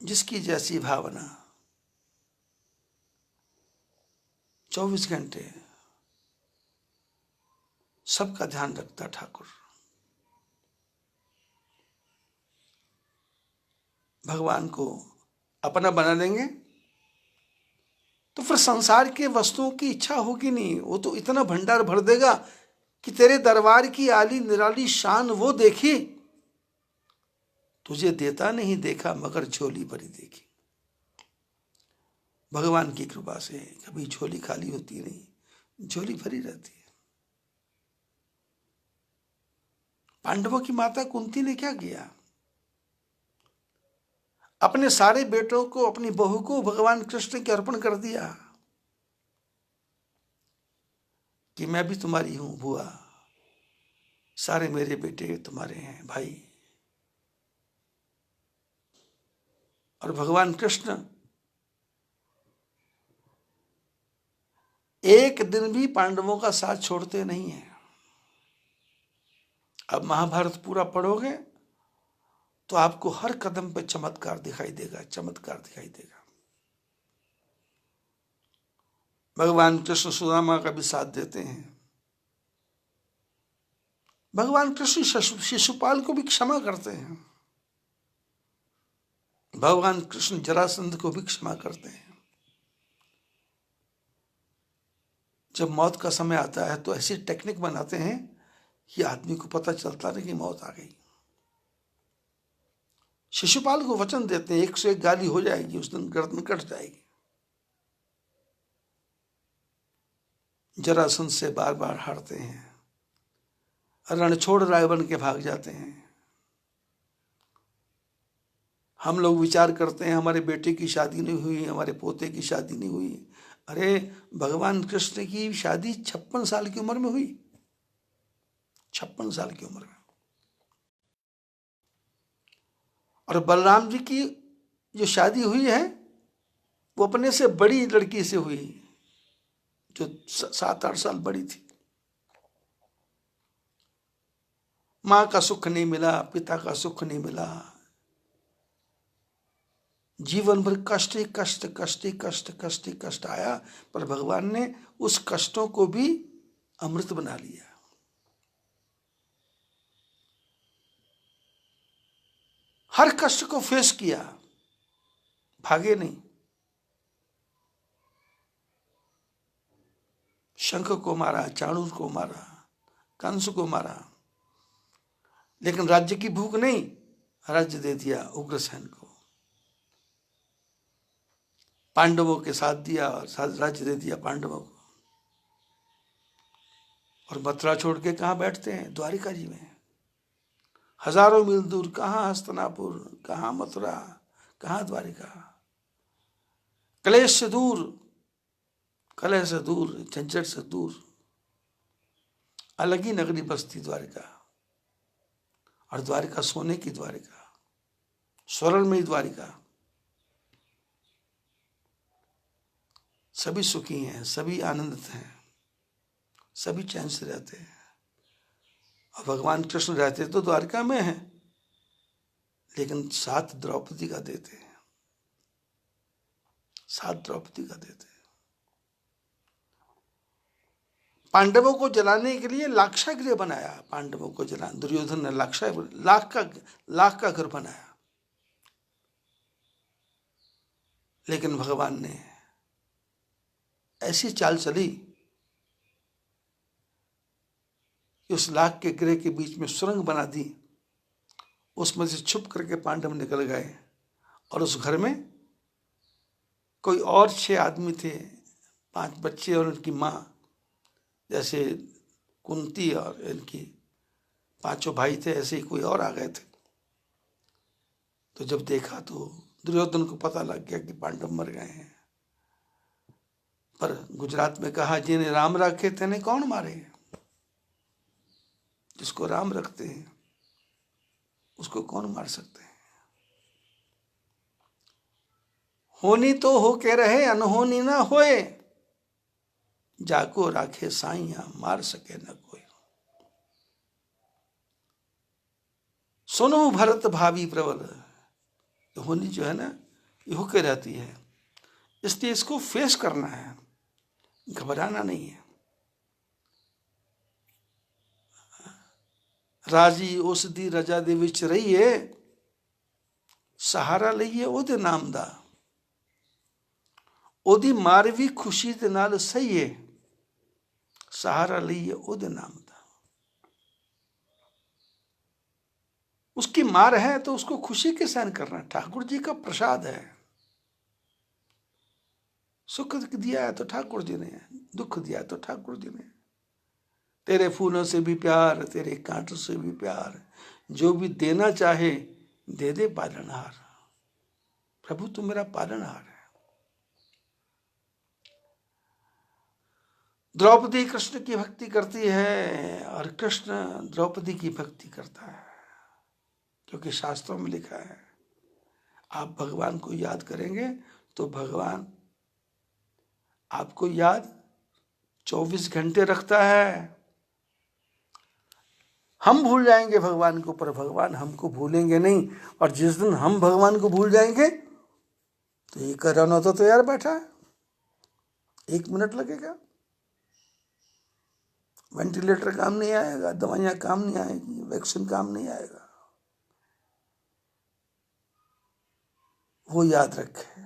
जिसकी जैसी भावना। 24 घंटे सबका ध्यान रखता ठाकुर। भगवान को अपना बना लेंगे तो फिर संसार के वस्तुओं की इच्छा होगी नहीं। वो तो इतना भंडार भर देगा कि तेरे दरबार की आली निराली शान वो देखी, तुझे देता नहीं देखा मगर झोली भरी देखी। भगवान की कृपा से कभी झोली खाली होती नहीं, झोली भरी रहती है। पांडवों की माता कुंती ने क्या किया? अपने सारे बेटों को, अपनी बहू को भगवान कृष्ण के अर्पण कर दिया कि मैं भी तुम्हारी हूं बुआ, सारे मेरे बेटे तुम्हारे हैं भाई। और भगवान कृष्ण एक दिन भी पांडवों का साथ छोड़ते नहीं है। अब महाभारत पूरा पढ़ोगे तो आपको हर कदम पे चमत्कार दिखाई देगा, चमत्कार दिखाई देगा। भगवान कृष्ण सुदामा का भी साथ देते हैं। भगवान कृष्ण शिशुपाल को भी क्षमा करते हैं। भगवान कृष्ण जरासंध को भी क्षमा करते हैं। जब मौत का समय आता है तो ऐसी टेक्निक बनाते हैं कि आदमी को पता चलता नहीं कि मौत आ गई। शिशुपाल को वचन देते हैं 101 गाली हो जाएगी, उस दिन गर्दन कट जाएगी। जरासंध से बार बार हारते हैं, रण छोड़ रावण के भाग जाते हैं। हम लोग विचार करते हैं हमारे बेटे की शादी नहीं हुई, हमारे पोते की शादी नहीं हुई। अरे भगवान कृष्ण की शादी 56 साल की उम्र में हुई, 56 साल की उम्र में। और बलराम जी की जो शादी हुई है वो अपने से बड़ी लड़की से हुई, जो 7-8 साल बड़ी थी। मां का सुख नहीं मिला, पिता का सुख नहीं मिला, जीवन भर कष्ट ही कष्ट, कष्ट ही कष्ट, कष्ट ही कष्ट आया। पर भगवान ने उस कष्टों को भी अमृत बना लिया। हर कष्ट को फेस किया, भागे नहीं। शंख को मारा, चाणूर को मारा, कंस को मारा, लेकिन राज्य की भूख नहीं, राज्य दे दिया उग्रसेन को। पांडवों के साथ दिया और साथ राज्य दे दिया पांडवों को। और मथुरा छोड़ के कहाँ बैठते हैं? द्वारिका जी में। हजारों मील दूर, कहाँ हस्तिनापुर, कहाँ मथुरा, कहाँ द्वारिका। कलेश से दूर, कलह से दूर, झंझट से दूर, अलग ही नगरी बसती द्वारिका। और द्वारिका सोने की द्वारिका, स्वर्णमयी द्वारिका। सभी सुखी हैं, सभी आनंदित हैं, सभी चैन से रहते हैं। और भगवान कृष्ण रहते तो द्वारिका में हैं, लेकिन साथ द्रौपदी का देते हैं, साथ द्रौपदी का देते हैं। पांडवों को जलाने के लिए लाक्षागृह बनाया। पांडवों को जलाने दुर्योधन ने लाख का घर बनाया। लेकिन भगवान ने ऐसी चाल चली कि उस लाख के गृह के बीच में सुरंग बना दी। उसमें से छुप करके पांडव निकल गए और उस घर में कोई और 6 आदमी थे, 5 बच्चे और उनकी माँ, जैसे कुंती और इनकी 5 भाई थे, ऐसे ही कोई और आ गए थे। तो जब देखा तो दुर्योधन को पता लग गया कि पांडव मर गए हैं। पर गुजरात में कहा, जिन्हें राम रखे तेने कौन मारे। जिसको राम रखते हैं उसको कौन मार सकते हैं। होनी तो हो के रहे, अनहोनी ना होए। जाको राखे साइया मार सके न कोई। सुनो भरत भावी प्रबल। होनी जो है ना ये होके रहती है, इसलिए इसको फेस करना है, घबराना नहीं है। राजी औषधि रजा दे विच रहिए, सहारा लइए ओदे नाम दा, ओदी मारवी खुशी दे नाल सहीए, सहारा लइए ओदे नाम दा। उसकी मार है तो उसको खुशी के सहन करना, ठाकुर जी का प्रसाद है। सुख दिया है तो ठाकुर जी ने, दुख दिया है तो ठाकुर जी ने। तेरे फूलों से भी प्यार, तेरे कांटों से भी प्यार, जो भी देना चाहे दे दे पालनहार। प्रभु तू मेरा पालनहार है। द्रौपदी कृष्ण की भक्ति करती है और कृष्ण द्रौपदी की भक्ति करता है, क्योंकि शास्त्रों में लिखा है आप भगवान को याद करेंगे तो भगवान आपको याद 24 घंटे रखता है। हम भूल जाएंगे भगवान को, पर भगवान हमको भूलेंगे नहीं। और जिस दिन हम भगवान को भूल जाएंगे तो ये कोरोना तो तैयार बैठा है, 1 मिनट लगेगा, वेंटिलेटर काम नहीं आएगा, दवाइयां काम नहीं आएगी, वैक्सीन काम नहीं आएगा। वो याद रखे,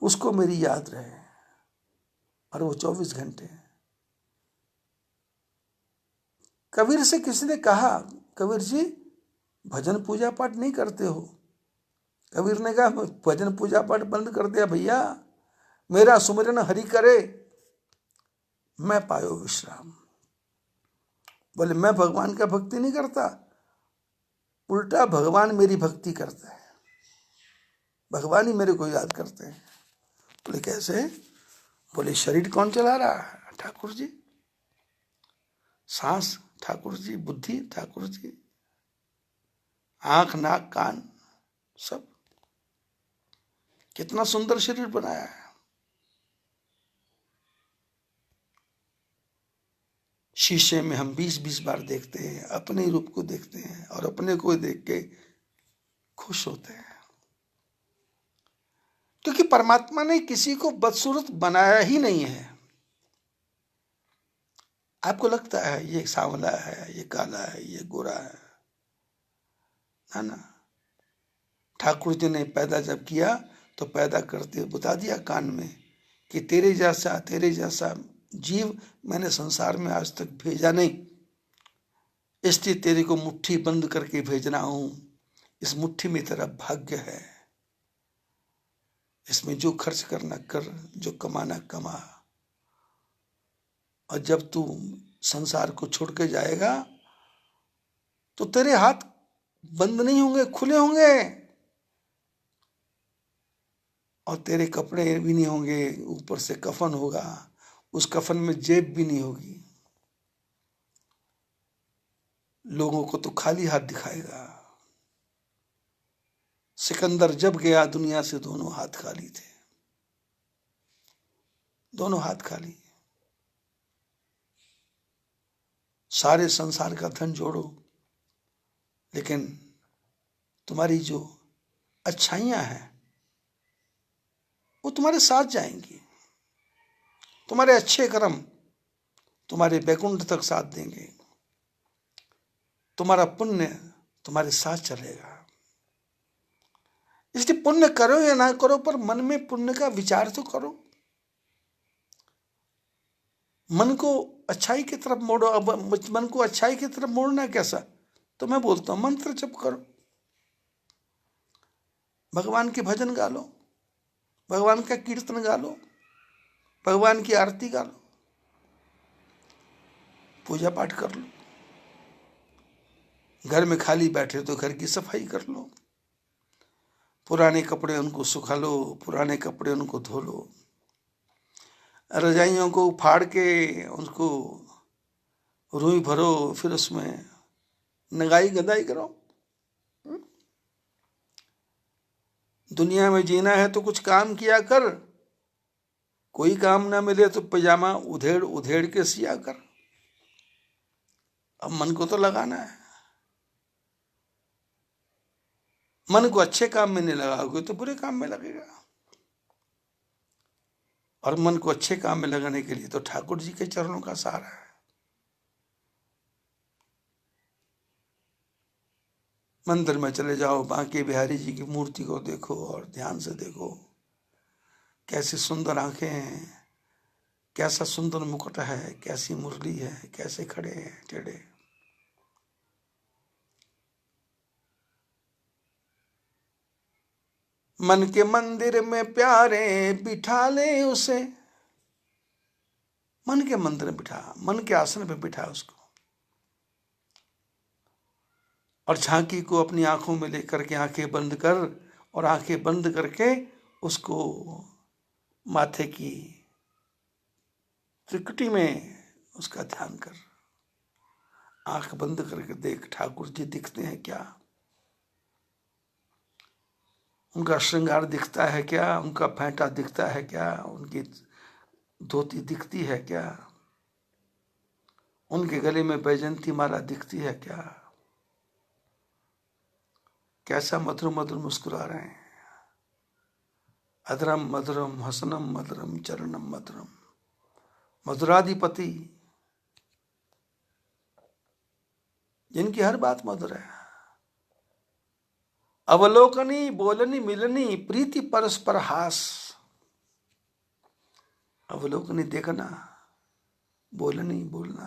उसको मेरी याद रहे, और वो 24 घंटे। कबीर से किसी ने कहा, कबीर जी भजन पूजा पाठ नहीं करते हो? कबीर ने कहा भजन पूजा पाठ बंद कर दिया भैया, मेरा सुमिरन हरि करे मैं पायो विश्राम। बोले मैं भगवान का भक्ति नहीं करता, उल्टा भगवान मेरी भक्ति करता है, भगवान ही मेरे को याद करते हैं। बोले कैसे? बोले शरीर कौन चला रहा है? ठाकुर जी। सांस ठाकुर जी, बुद्धि ठाकुर जी, आंख नाक कान सब। कितना सुंदर शरीर बनाया है। शीशे में हम 20-20 बार देखते हैं, अपने रूप को देखते हैं और अपने को देख के खुश होते हैं, क्योंकि परमात्मा ने किसी को बदसूरत बनाया ही नहीं है। आपको लगता है ये सांवला है, ये काला है, ये गोरा है ना? ठाकुर जी ने पैदा जब किया तो पैदा करते बता दिया कान में कि तेरे जैसा जीव मैंने संसार में आज तक भेजा नहीं, इसलिए तेरे को मुट्ठी बंद करके भेजना हूं। इस मुट्ठी में तेरा भाग्य है, इसमें जो खर्च करना कर, जो कमाना कमा। और जब तू संसार को छोड़ के जाएगा तो तेरे हाथ बंद नहीं होंगे, खुले होंगे, और तेरे कपड़े भी नहीं होंगे, ऊपर से कफन होगा, उस कफन में जेब भी नहीं होगी। लोगों को तो खाली हाथ दिखाएगा। सिकंदर जब गया दुनिया से दोनों हाथ खाली थे, दोनों हाथ खाली। सारे संसार का धन जोड़ो, लेकिन तुम्हारी जो अच्छाइयां हैं वो तुम्हारे साथ जाएंगी। तुम्हारे अच्छे कर्म तुम्हारे बैकुंठ तक साथ देंगे, तुम्हारा पुण्य तुम्हारे साथ चलेगा। इसलिए पुण्य करो या ना करो, पर मन में पुण्य का विचार तो करो। मन को अच्छाई की तरफ मोड़ो। अब मन को अच्छाई की तरफ मोड़ना कैसा? तो मैं बोलता हूं मंत्र जप करो, भगवान के भजन गा लो, भगवान का कीर्तन गा लो, भगवान की आरती गा लो, पूजा पाठ कर लो। घर में खाली बैठे तो घर की सफाई कर लो, पुराने कपड़े उनको सुखा लो, पुराने कपड़े उनको धो लो, रजाइयों को फाड़ के उसको रुई भरो, फिर उसमें नगाई गदाई करो। दुनिया में जीना है तो कुछ काम किया कर, कोई काम ना मिले तो पैजामा उधेड़ उधेड़ के सिया कर। अब मन को तो लगाना है। मन को अच्छे काम में नहीं लगाओगे तो बुरे काम में लगेगा। और मन को अच्छे काम में लगाने के लिए तो ठाकुर जी के चरणों का सहारा है। मंदिर में चले जाओ, बांके बिहारी जी की मूर्ति को देखो और ध्यान से देखो, कैसी सुंदर आंखें हैं, कैसा सुंदर मुकुट है, कैसी मुरली है, कैसे खड़े हैं टेढ़े। मन के मंदिर में प्यारे बिठा ले उसे, मन के मंदिर में बिठा, मन के आसन पे बिठा उसको, और झांकी को अपनी आंखों में लेकर के आंखें बंद कर, और आंखें बंद करके उसको माथे की त्रिकुटी में उसका ध्यान कर। आंख बंद करके देख ठाकुर जी दिखते हैं क्या, उनका श्रृंगार दिखता है क्या, उनका फेंटा दिखता है क्या, उनकी धोती दिखती है क्या, उनके गले में बैजंती माला दिखती है क्या, कैसा मधुर मधुर मुस्कुरा रहे हैं। अधरम मधुरम हसनम मधुरम चरणम मधुरम, मधुराधिपति, जिनकी हर बात मधुर है। अवलोकनी बोलनी मिलनी प्रीति परस्पर हास। अवलोकनी देखना, बोलनी बोलना,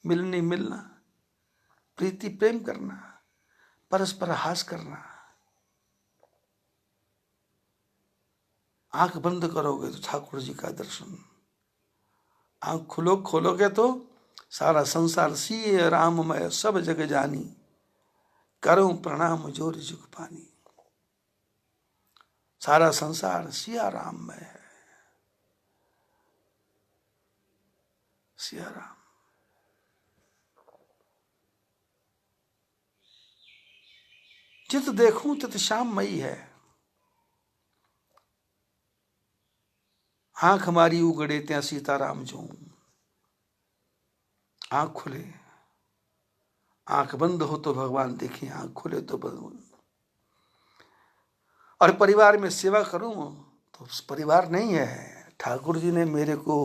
मिलनी मिलना, प्रीति प्रेम करना, परस्पर हास करना। आंख बंद करोगे तो ठाकुर जी का दर्शन, आंख खोलोगे तो सारा संसार सिय राममय सब जग जानी, करूं प्रणाम जोर जुग पानी। सारा संसार सिया राम में है, सिया राम। चित देखूं तित श्याममयी है, आंख हमारी उगड़े त्या सीताराम जो। आंख खुले, आंख बंद हो तो भगवान देखें, आंख खुले तो बंद। और परिवार में सेवा करूं तो परिवार नहीं है, ठाकुर जी ने मेरे को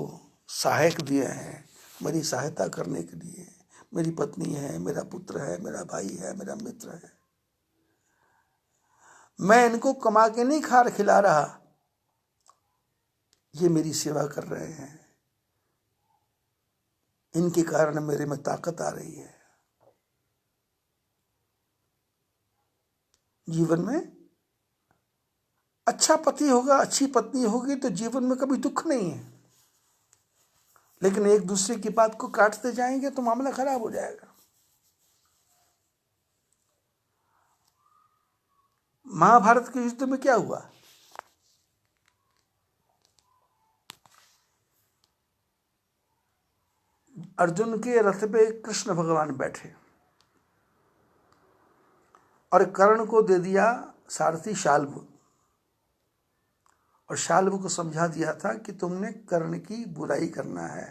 सहायक दिए हैं मेरी सहायता करने के लिए। मेरी पत्नी है, मेरा पुत्र है, मेरा भाई है, मेरा मित्र है। मैं इनको कमा के नहीं खिला रहा, ये मेरी सेवा कर रहे हैं, इनके कारण मेरे में ताकत आ रही है। जीवन में अच्छा पति होगा, अच्छी पत्नी होगी तो जीवन में कभी दुख नहीं है, लेकिन एक दूसरे की बात को काटते जाएंगे तो मामला खराब हो जाएगा। महाभारत के युद्ध में क्या हुआ? अर्जुन के रथ पे कृष्ण भगवान बैठे और कर्ण को दे दिया सारथी शाल्व, और शाल्व को समझा दिया था कि तुमने कर्ण की बुराई करना है,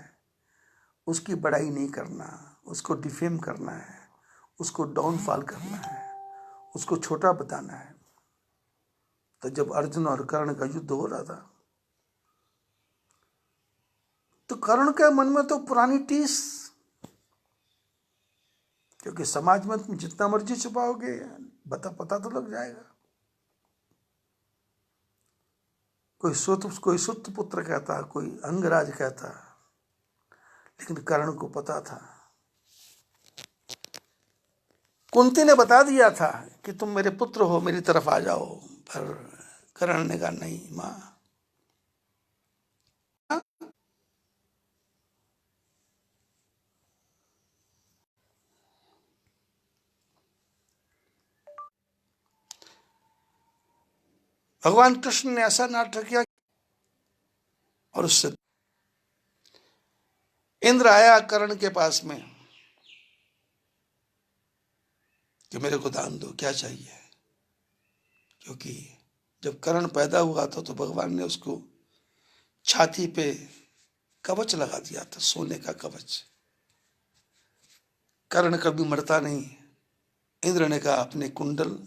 उसकी बड़ाई नहीं करना, उसको डिफेम करना है, उसको डाउनफॉल करना है, उसको छोटा बताना है। तो जब अर्जुन और कर्ण का युद्ध हो रहा था तो कर्ण के मन में तो पुरानी टीस, क्योंकि समाज में तुम जितना मर्जी छुपाओगे पता तो लग जाएगा। कोई सुत पुत्र कहता, कोई अंगराज कहता, लेकिन कर्ण को पता था। कुंती ने बता दिया था कि तुम मेरे पुत्र हो, मेरी तरफ आ जाओ, पर कर्ण ने कहा नहीं मां। भगवान कृष्ण ने ऐसा नाटक किया और उससे इंद्र आया कर्ण के पास में कि मेरे को दान दो, क्या चाहिए। क्योंकि जब कर्ण पैदा हुआ था तो भगवान ने उसको छाती पे कवच लगा दिया था, सोने का कवच। कर्ण कभी मरता नहीं। इंद्र ने कहा अपने कुंडल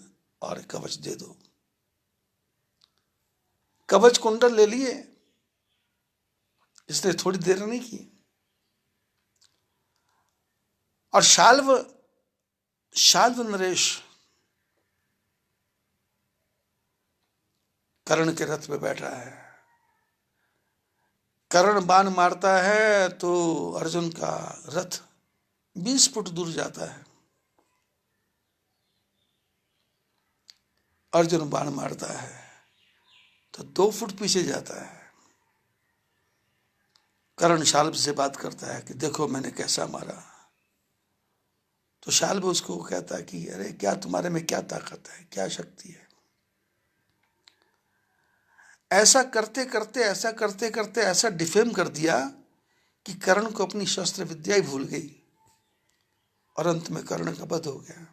और कवच दे दो। कवच कुंडल ले लिए। इसने थोड़ी देर नहीं की और शाल्व शाल्व नरेश कर्ण के रथ पे बैठा है। कर्ण बाण मारता है तो अर्जुन का रथ 20 फुट दूर जाता है। अर्जुन बाण मारता है तो 2 फुट पीछे जाता है। कर्ण शाल्व से बात करता है कि देखो मैंने कैसा मारा। तो शाल्व उसको कहता है कि अरे क्या तुम्हारे में क्या ताकत है, क्या शक्ति है। ऐसा करते करते ऐसा डिफेम कर दिया कि कर्ण को अपनी शस्त्र विद्या ही भूल गई और अंत में कर्ण का वध हो गया।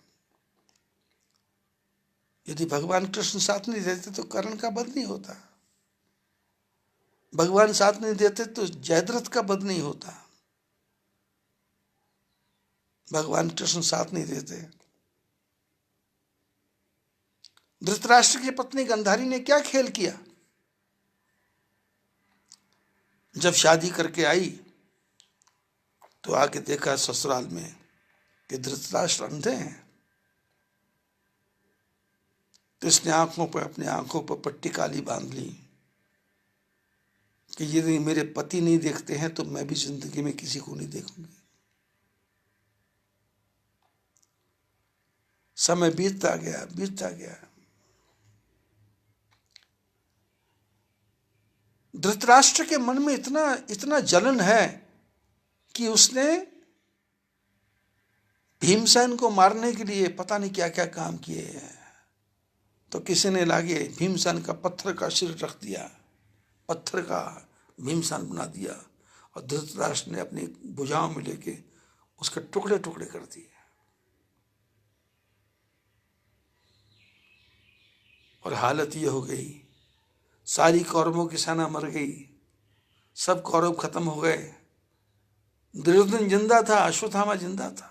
यदि भगवान कृष्ण साथ नहीं देते तो कर्ण का वध नहीं होता। भगवान साथ नहीं देते तो जयद्रथ का वध नहीं होता। भगवान कृष्ण साथ नहीं देते। धृतराष्ट्र की पत्नी गंधारी ने क्या खेल किया? जब शादी करके आई तो आके देखा ससुराल में कि धृतराष्ट्र अंधे हैं। तो इसने अपनी आंखों पर पट्टी काली बांध ली कि यदि मेरे पति नहीं देखते हैं तो मैं भी जिंदगी में किसी को नहीं देखूंगी। समय बीतता गया। धृतराष्ट्र के मन में इतना जलन है कि उसने भीमसेन को मारने के लिए पता नहीं क्या क्या काम किए हैं। तो किसी ने लागे भीमसेन का पत्थर का सिर रख दिया, पत्थर का भीमसेन बना दिया और धृतराष्ट्र ने अपनी भुजाओं में लेके उसके टुकड़े टुकड़े कर दिए। और हालत ये हो गई, सारी कौरवों की सेना मर गई, सब कौरव खत्म हो गए। दुर्योधन जिंदा था, अश्वत्थामा जिंदा था।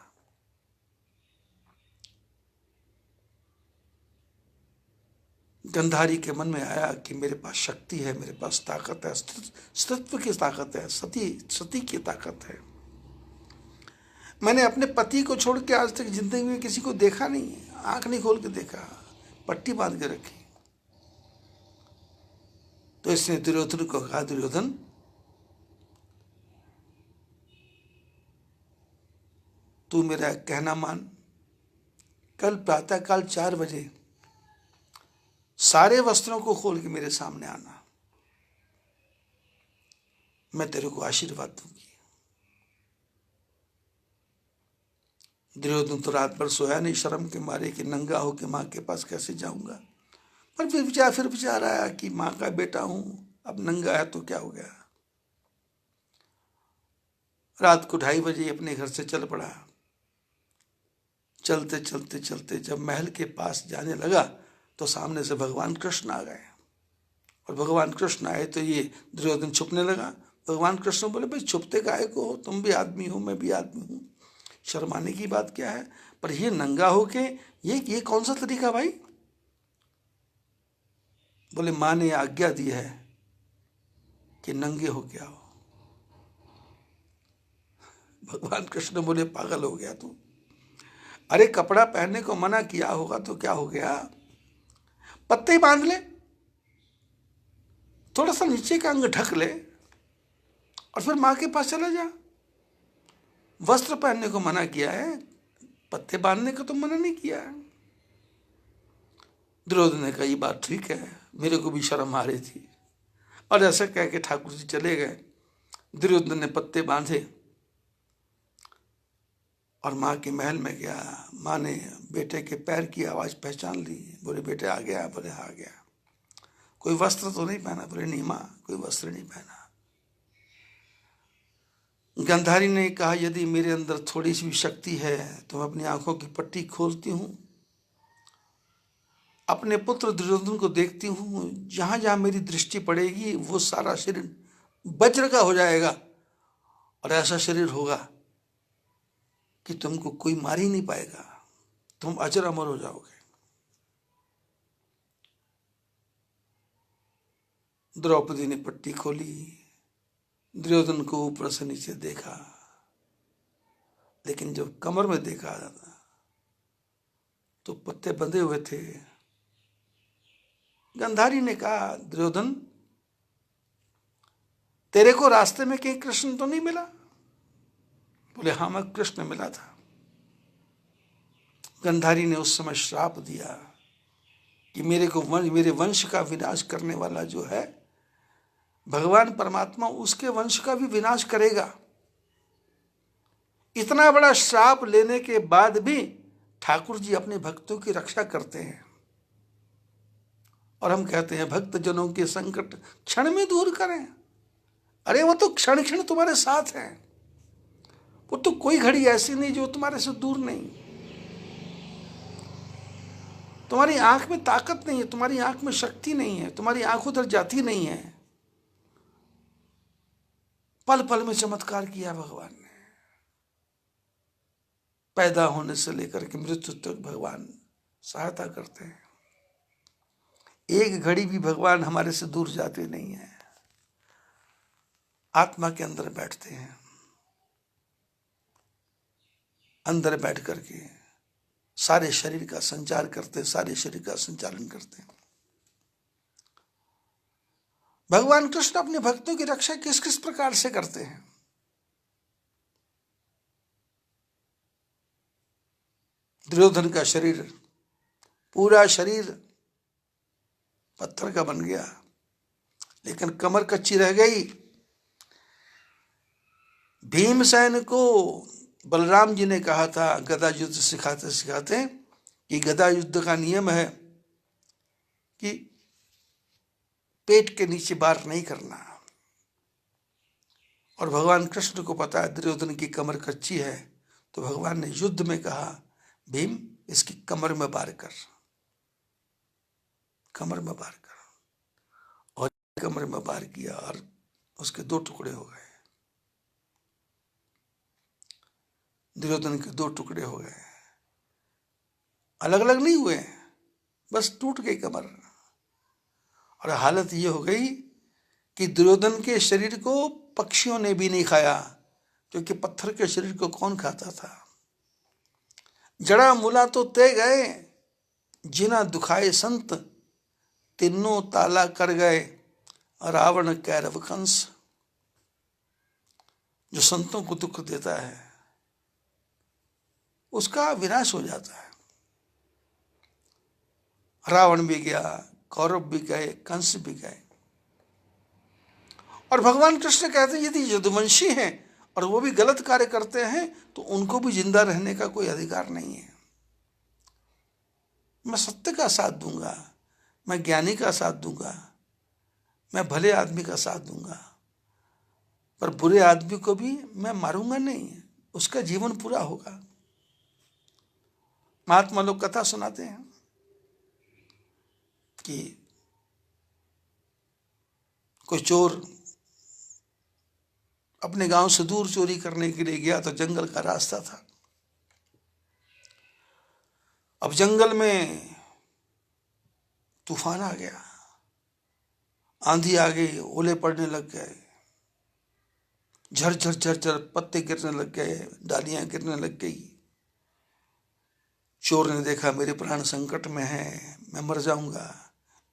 गंधारी के मन में आया कि मेरे पास शक्ति है, मेरे पास ताकत है, स्त्रीत्व की ताकत है, सती की ताकत है। मैंने अपने पति को छोड़ के आज तक जिंदगी में किसी को देखा नहीं, आंख नहीं खोल के देखा, पट्टी बांध के रखी। तो इसने दुर्योधन को कहा, दुर्योधन तू मेरा कहना मान, कल प्रातःकाल 4 बजे सारे वस्त्रों को खोल के मेरे सामने आना, मैं तेरे को आशीर्वाद दूंगी। दुर्योधन तो रात भर सोया नहीं, शर्म के मारे कि नंगा होके मां के पास कैसे जाऊंगा। पर फिर विचार आया कि मां का बेटा हूं, अब नंगा है तो क्या हो गया। रात को 2:30 बजे अपने घर से चल पड़ा। चलते जब महल के पास जाने लगा तो सामने से भगवान कृष्ण आ गए। और भगवान कृष्ण आए तो ये दुर्योधन छुपने लगा। भगवान कृष्ण बोले, भाई छुपते काहे को हो, तुम भी आदमी हो, मैं भी आदमी हूं, शर्माने की बात क्या है। पर ये नंगा होके ये कौन सा तरीका भाई। बोले मां ने आज्ञा दी है कि नंगे हो के आओ। भगवान कृष्ण बोले, पागल हो गया तू, अरे कपड़ा पहनने को मना किया होगा तो क्या हो गया, पत्ते बांध ले, थोड़ा सा नीचे का अंग ढक ले और फिर मां के पास चला जा। वस्त्र पहनने को मना किया है, पत्ते बांधने को तो मना नहीं किया है। दुर्योधन ने कहा ये बात ठीक है, मेरे को भी शर्म आ रही थी। और ऐसा कह के ठाकुर जी चले गए। दुर्योधन ने पत्ते बांधे और माँ के महल में गया। माँ ने बेटे के पैर की आवाज़ पहचान ली। बोले बेटे आ गया? बोले हाँ आ गया। कोई वस्त्र तो नहीं पहना? बोले नहीं माँ, कोई वस्त्र नहीं पहना। गंधारी ने कहा यदि मेरे अंदर थोड़ी सी भी शक्ति है तो मैं अपनी आंखों की पट्टी खोलती हूँ, अपने पुत्र दुर्योधन को देखती हूँ, जहाँ जहाँ मेरी दृष्टि पड़ेगी वो सारा शरीर वज्र का हो जाएगा और ऐसा शरीर होगा कि तुमको कोई मार ही नहीं पाएगा, तुम अजर अमर हो जाओगे। द्रौपदी ने पट्टी खोली, दुर्योधन को ऊपर से नीचे देखा, लेकिन जब कमर में देखा तो पत्ते बंधे हुए थे। गंधारी ने कहा, दुर्योधन तेरे को रास्ते में कहीं कृष्ण तो नहीं मिला? बोले, हाँ, मैं कृष्ण मिला था। गंधारी ने उस समय श्राप दिया कि मेरे वंश का विनाश करने वाला जो है भगवान परमात्मा, उसके वंश का भी विनाश करेगा। इतना बड़ा श्राप लेने के बाद भी ठाकुर जी अपने भक्तों की रक्षा करते हैं, और हम कहते हैं भक्त जनों के संकट क्षण में दूर करें। अरे वो तो क्षण क्षण तुम्हारे साथ हैं, वो तो कोई घड़ी ऐसी नहीं जो तुम्हारे से दूर नहीं। तुम्हारी आंख में ताकत नहीं है, तुम्हारी आंख में शक्ति नहीं है, तुम्हारी आंख उधर जाती नहीं है। पल पल में चमत्कार किया भगवान ने। पैदा होने से लेकर के मृत्यु तक भगवान सहायता करते हैं। एक घड़ी भी भगवान हमारे से दूर जाते नहीं है, आत्मा के अंदर बैठते हैं, अंदर बैठ करके सारे शरीर का संचार करते हैं, सारे शरीर का संचालन करते हैं। भगवान कृष्ण अपने भक्तों की रक्षा किस किस प्रकार से करते हैं? दुर्योधन का शरीर, पूरा शरीर पत्थर का बन गया, लेकिन कमर कच्ची रह गई। भीमसेन को बलराम जी ने कहा था गदा युद्ध सिखाते सिखाते कि गदा युद्ध का नियम है कि पेट के नीचे बार नहीं करना, और भगवान कृष्ण को पता है दुर्योधन की कमर कच्ची है, तो भगवान ने युद्ध में कहा, भीम इसकी कमर में बार कर, कमर में बार कर, और कमर में बार किया और उसके दो टुकड़े हो गए। दुर्योधन के दो टुकड़े हो गए, अलग अलग नहीं हुए, बस टूट गई कमर। और हालत ये हो गई कि दुर्योधन के शरीर को पक्षियों ने भी नहीं खाया, क्योंकि पत्थर के शरीर को कौन खाता था। जड़ा मूला तो ते गए, जिना दुखाए संत, तीनों ताला कर गए, रावण कैरव कंस। जो संतों को दुख देता है उसका विनाश हो जाता है। रावण भी गया, कौरव भी गए, कंस भी गए। और भगवान कृष्ण कहते हैं यदि यदुवंशी हैं और वो भी गलत कार्य करते हैं तो उनको भी जिंदा रहने का कोई अधिकार नहीं है। मैं सत्य का साथ दूंगा, मैं ज्ञानी का साथ दूंगा, मैं भले आदमी का साथ दूंगा, पर बुरे आदमी को भी मैं मारूंगा नहीं, उसका जीवन पूरा होगा। महात्मा लोग कथा सुनाते हैं कि कोई चोर अपने गांव से दूर चोरी करने के लिए गया, तो जंगल का रास्ता था। अब जंगल में तूफान आ गया, आंधी आ गई, ओले पड़ने लग गए, झरझर झरझर पत्ते गिरने लग गए, डालियां गिरने लग गई। चोर ने देखा मेरे प्राण संकट में है, मैं मर जाऊंगा,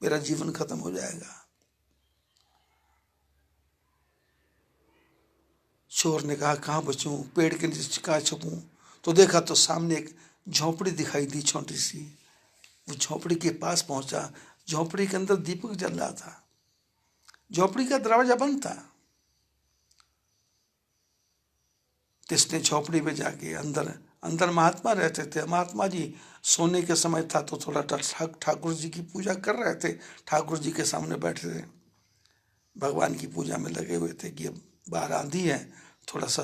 मेरा जीवन खत्म हो जाएगा। चोर ने कहा कहाँ बचूं, पेड़ के नीचे कहाँ छुपूं? तो देखा तो सामने एक झोपड़ी दिखाई दी, छोटी सी। वो झोपड़ी के पास पहुंचा, झोपड़ी के अंदर दीपक जल रहा था, झोपड़ी का दरवाजा बंद था। इसने झोपड़ी में जाके अंदर महात्मा रहते थे। महात्मा जी सोने के समय था तो थोड़ा ठाकुर जी की पूजा कर रहे थे, ठाकुर जी के सामने बैठे थे, भगवान की पूजा में लगे हुए थे कि अब बाहर आंधी है, थोड़ा सा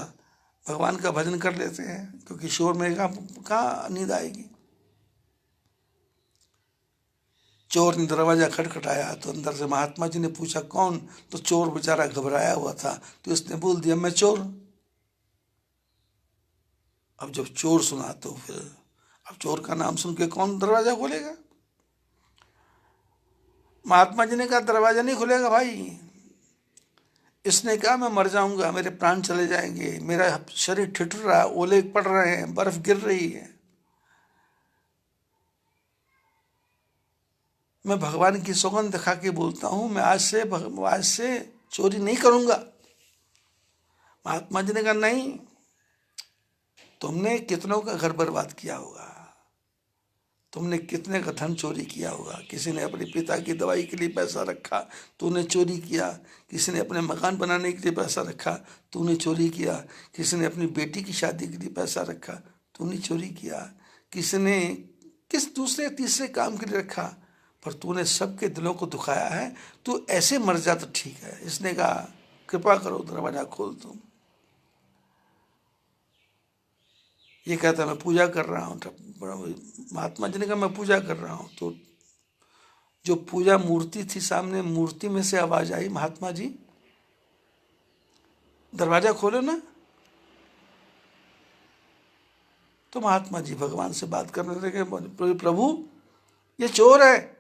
भगवान का भजन कर लेते हैं, क्योंकि शोर में कहाँ नींद आएगी। चोर ने दरवाजा खटखटाया तो अंदर से महात्मा जी ने पूछा कौन, तो चोर बेचारा घबराया हुआ था तो इसने बोल दिया मैं चोर। अब जब चोर सुना तो फिर अब चोर का नाम सुन के कौन दरवाजा खोलेगा। महात्मा जी ने कहा दरवाजा नहीं खुलेगा भाई। इसने कहा मैं मर जाऊंगा, मेरे प्राण चले जाएंगे, मेरा शरीर ठिठुर रहा है, ओले पड़ रहे हैं, बर्फ गिर रही है, मैं भगवान की सौगंध खा के बोलता हूं मैं आज से चोरी नहीं करूंगा। महात्मा जी ने कहा नहीं, तुमने कितनों का घर बर्बाद किया होगा, तुमने कितने का धन चोरी किया होगा, किसी ने अपने पिता की दवाई के लिए पैसा रखा, तूने चोरी किया, किसी ने अपने मकान बनाने के लिए पैसा रखा, तूने चोरी किया, किसी ने अपनी बेटी की शादी के लिए पैसा रखा, तूने चोरी किया, किसी ने किस दूसरे तीसरे काम के लिए रखा, पर तूने सबके दिलों को दुखाया है, तू ऐसे मर जा तो ठीक है। इसने कहा कृपा करो दरवाजा खोल तुम। ये कहता मैं पूजा कर रहा हूँ। महात्मा जी ने कहा मैं पूजा कर रहा हूँ। तो जो पूजा मूर्ति थी सामने, मूर्ति में से आवाज आई महात्मा जी दरवाजा खोलो ना। तो महात्मा जी भगवान से बात करने लगे, प्रभु ये चोर है,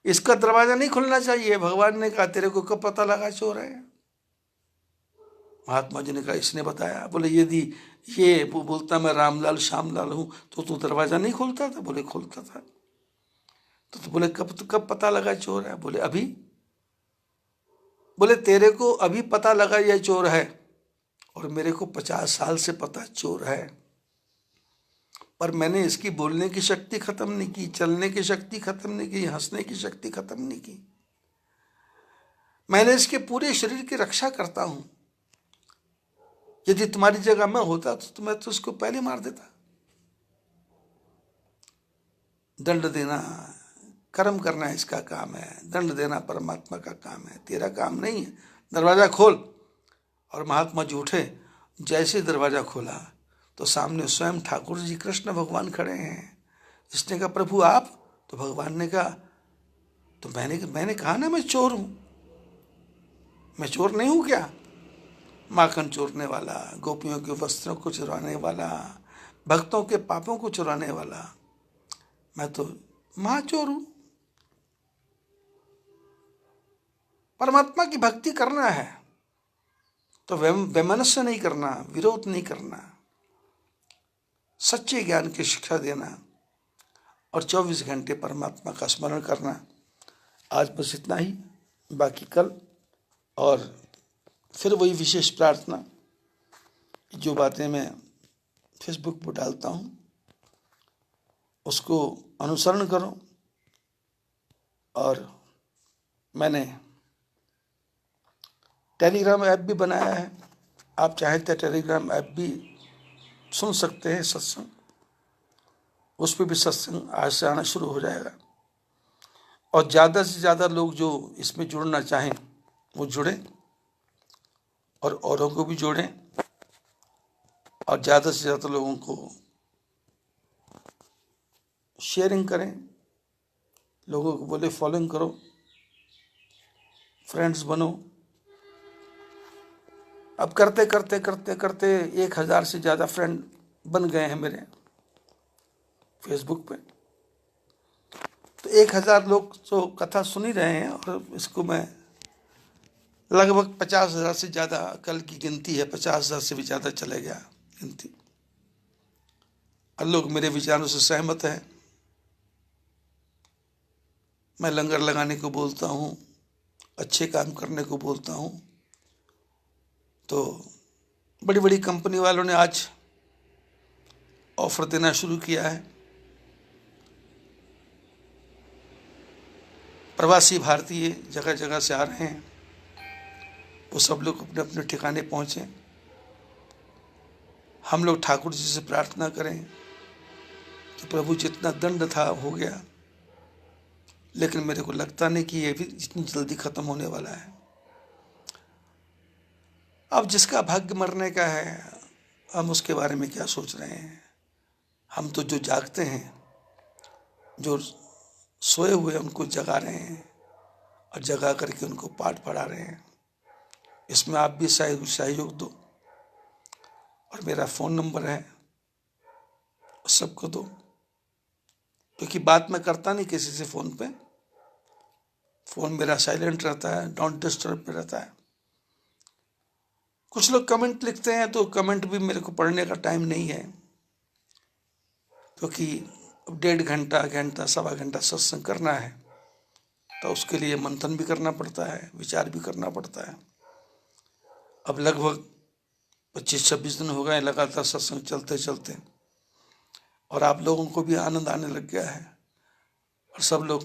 इसका दरवाजा नहीं खुलना चाहिए। भगवान ने कहा तेरे को कब पता लगा चोर है। महात्मा जी ने कहा इसने बताया। बोले यदि ये बोलता मैं रामलाल श्यामलाल हूं तो तू दरवाजा नहीं खोलता था। बोले खोलता था। तो बोले कब पता लगा चोर है। बोले अभी। बोले तेरे को अभी पता लगा यह चोर है और मेरे को 50 साल से पता चोर है, पर मैंने इसकी बोलने की शक्ति खत्म नहीं की, चलने की शक्ति खत्म नहीं की, हंसने की शक्ति खत्म नहीं की। मैंने इसके पूरे शरीर की रक्षा करता हूं। यदि तुम्हारी जगह मैं होता तो मैं तो उसको पहले मार देता। दंड देना कर्म करना इसका काम है, दंड देना परमात्मा का काम है, तेरा काम नहीं है। दरवाजा खोल। और महात्मा जी उठे। जैसे दरवाजा खोला तो सामने स्वयं ठाकुर जी कृष्ण भगवान खड़े हैं। इसने कहा प्रभु आप। तो भगवान ने कहा तो मैंने कहा ना मैं चोर हूं, मैं चोर नहीं हूं क्या? माखन चोरने वाला, गोपियों के वस्त्रों को चुराने वाला, भक्तों के पापों को चुराने वाला, मैं तो महाचोर हूं। परमात्मा की भक्ति करना है तो वैमनस्य नहीं करना, विरोध नहीं करना, सच्चे ज्ञान की शिक्षा देना और 24 घंटे परमात्मा का स्मरण करना। आज बस इतना ही, बाकी कल और फिर वही विशेष प्रार्थना जो बातें मैं फेसबुक पर डालता हूँ उसको अनुसरण करो। और मैंने टेलीग्राम ऐप भी बनाया है, आप चाहें तो टेलीग्राम ऐप भी सुन सकते हैं सत्संग, उस पर भी सत्संग आज से आना शुरू हो जाएगा। और ज़्यादा से ज़्यादा लोग जो इसमें जुड़ना चाहें वो जुड़ें और औरों को भी जोड़ें और ज़्यादा से ज़्यादा लोगों को शेयरिंग करें, लोगों को बोले फॉलोइंग करो, फ्रेंड्स बनो। अब करते करते करते करते 1000 से ज़्यादा फ्रेंड बन गए हैं मेरे फेसबुक पे। तो 1000 लोग तो कथा सुन ही रहे हैं और इसको मैं लगभग 50,000 से ज़्यादा, कल की गिनती है 50,000 से भी ज़्यादा चले गया गिनती। और लोग मेरे विचारों से सहमत हैं। मैं लंगर लगाने को बोलता हूँ, अच्छे काम करने को बोलता हूँ, तो बड़ी बड़ी कंपनी वालों ने आज ऑफर देना शुरू किया है। प्रवासी भारतीय जगह जगह से आ रहे हैं, वो सब लोग अपने अपने ठिकाने पहुँचे। हम लोग ठाकुर जी से प्रार्थना करें कि प्रभु जितना दंड था हो गया, लेकिन मेरे को लगता नहीं कि ये भी इतनी जल्दी खत्म होने वाला है। अब जिसका भाग्य मरने का है हम उसके बारे में क्या सोच रहे हैं। हम तो जो जागते हैं जो सोए हुए उनको जगा रहे हैं और जगा करके उनको पाठ पढ़ा रहे हैं। इसमें आप भी सहयोग दो और मेरा फ़ोन नंबर है, सबको दो, क्योंकि बात मैं करता नहीं किसी से फ़ोन पे। फ़ोन मेरा साइलेंट रहता है, डोंट डिस्टर्ब पे रहता है। कुछ लोग कमेंट लिखते हैं तो कमेंट भी मेरे को पढ़ने का टाइम नहीं है, क्योंकि अब 1.5 घंटा सवा घंटा सत्संग करना है तो उसके लिए मंथन भी करना पड़ता है, विचार भी करना पड़ता है। अब लगभग 25-26 दिन हो गए लगातार सत्संग चलते चलते, और आप लोगों को भी आनंद आने लग गया है और सब लोग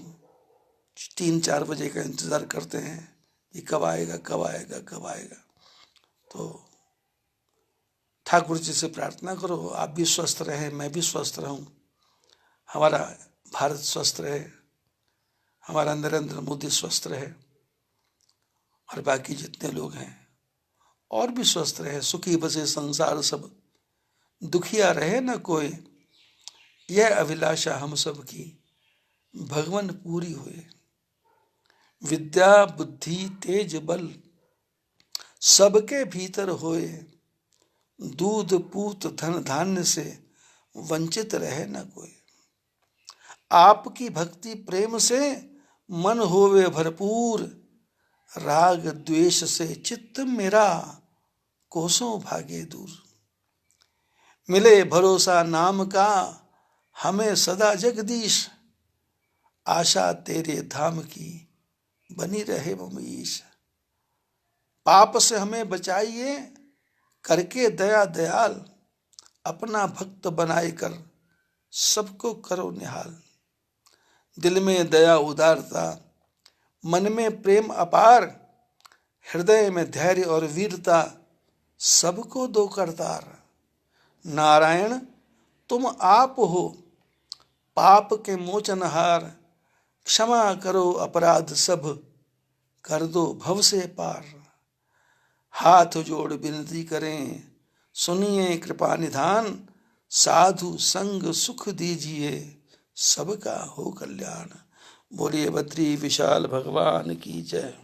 3-4 बजे का इंतज़ार करते हैं कि कब आएगा कब आएगा कब आएगा। तो ठाकुर जी से प्रार्थना करो आप भी स्वस्थ रहें, मैं भी स्वस्थ रहूं, हमारा भारत स्वस्थ रहे, हमारा नरेंद्र मोदी स्वस्थ रहे और बाकी जितने लोग हैं और भी स्वस्थ रहे। सुखी बसे संसार सब, दुखिया रहे न कोई, यह अभिलाषा हम सब की भगवन पूरी हुए। विद्या बुद्धि तेज बल सबके भीतर होए, दूध पूत धन धान्य से वंचित रहे न कोई। आपकी भक्ति प्रेम से मन होवे भरपूर, राग द्वेष से चित्त मेरा कोसों भागे दूर। मिले भरोसा नाम का हमें सदा जगदीश, आशा तेरे धाम की बनी रहे ममीश। पाप से हमें बचाइए करके दया दयाल, अपना भक्त बनाए कर सबको करो निहाल। दिल में दया उदारता, मन में प्रेम अपार, हृदय में धैर्य और वीरता, सबको दो करतार। नारायण तुम आप हो पाप के मोचनहार, क्षमा करो अपराध सब, कर दो भव से पार। हाथ जोड़ विनती करें सुनिए कृपा निधान, साधु संग सुख दीजिए सबका हो कल्याण। बोलिए बद्री विशाल भगवान की जय।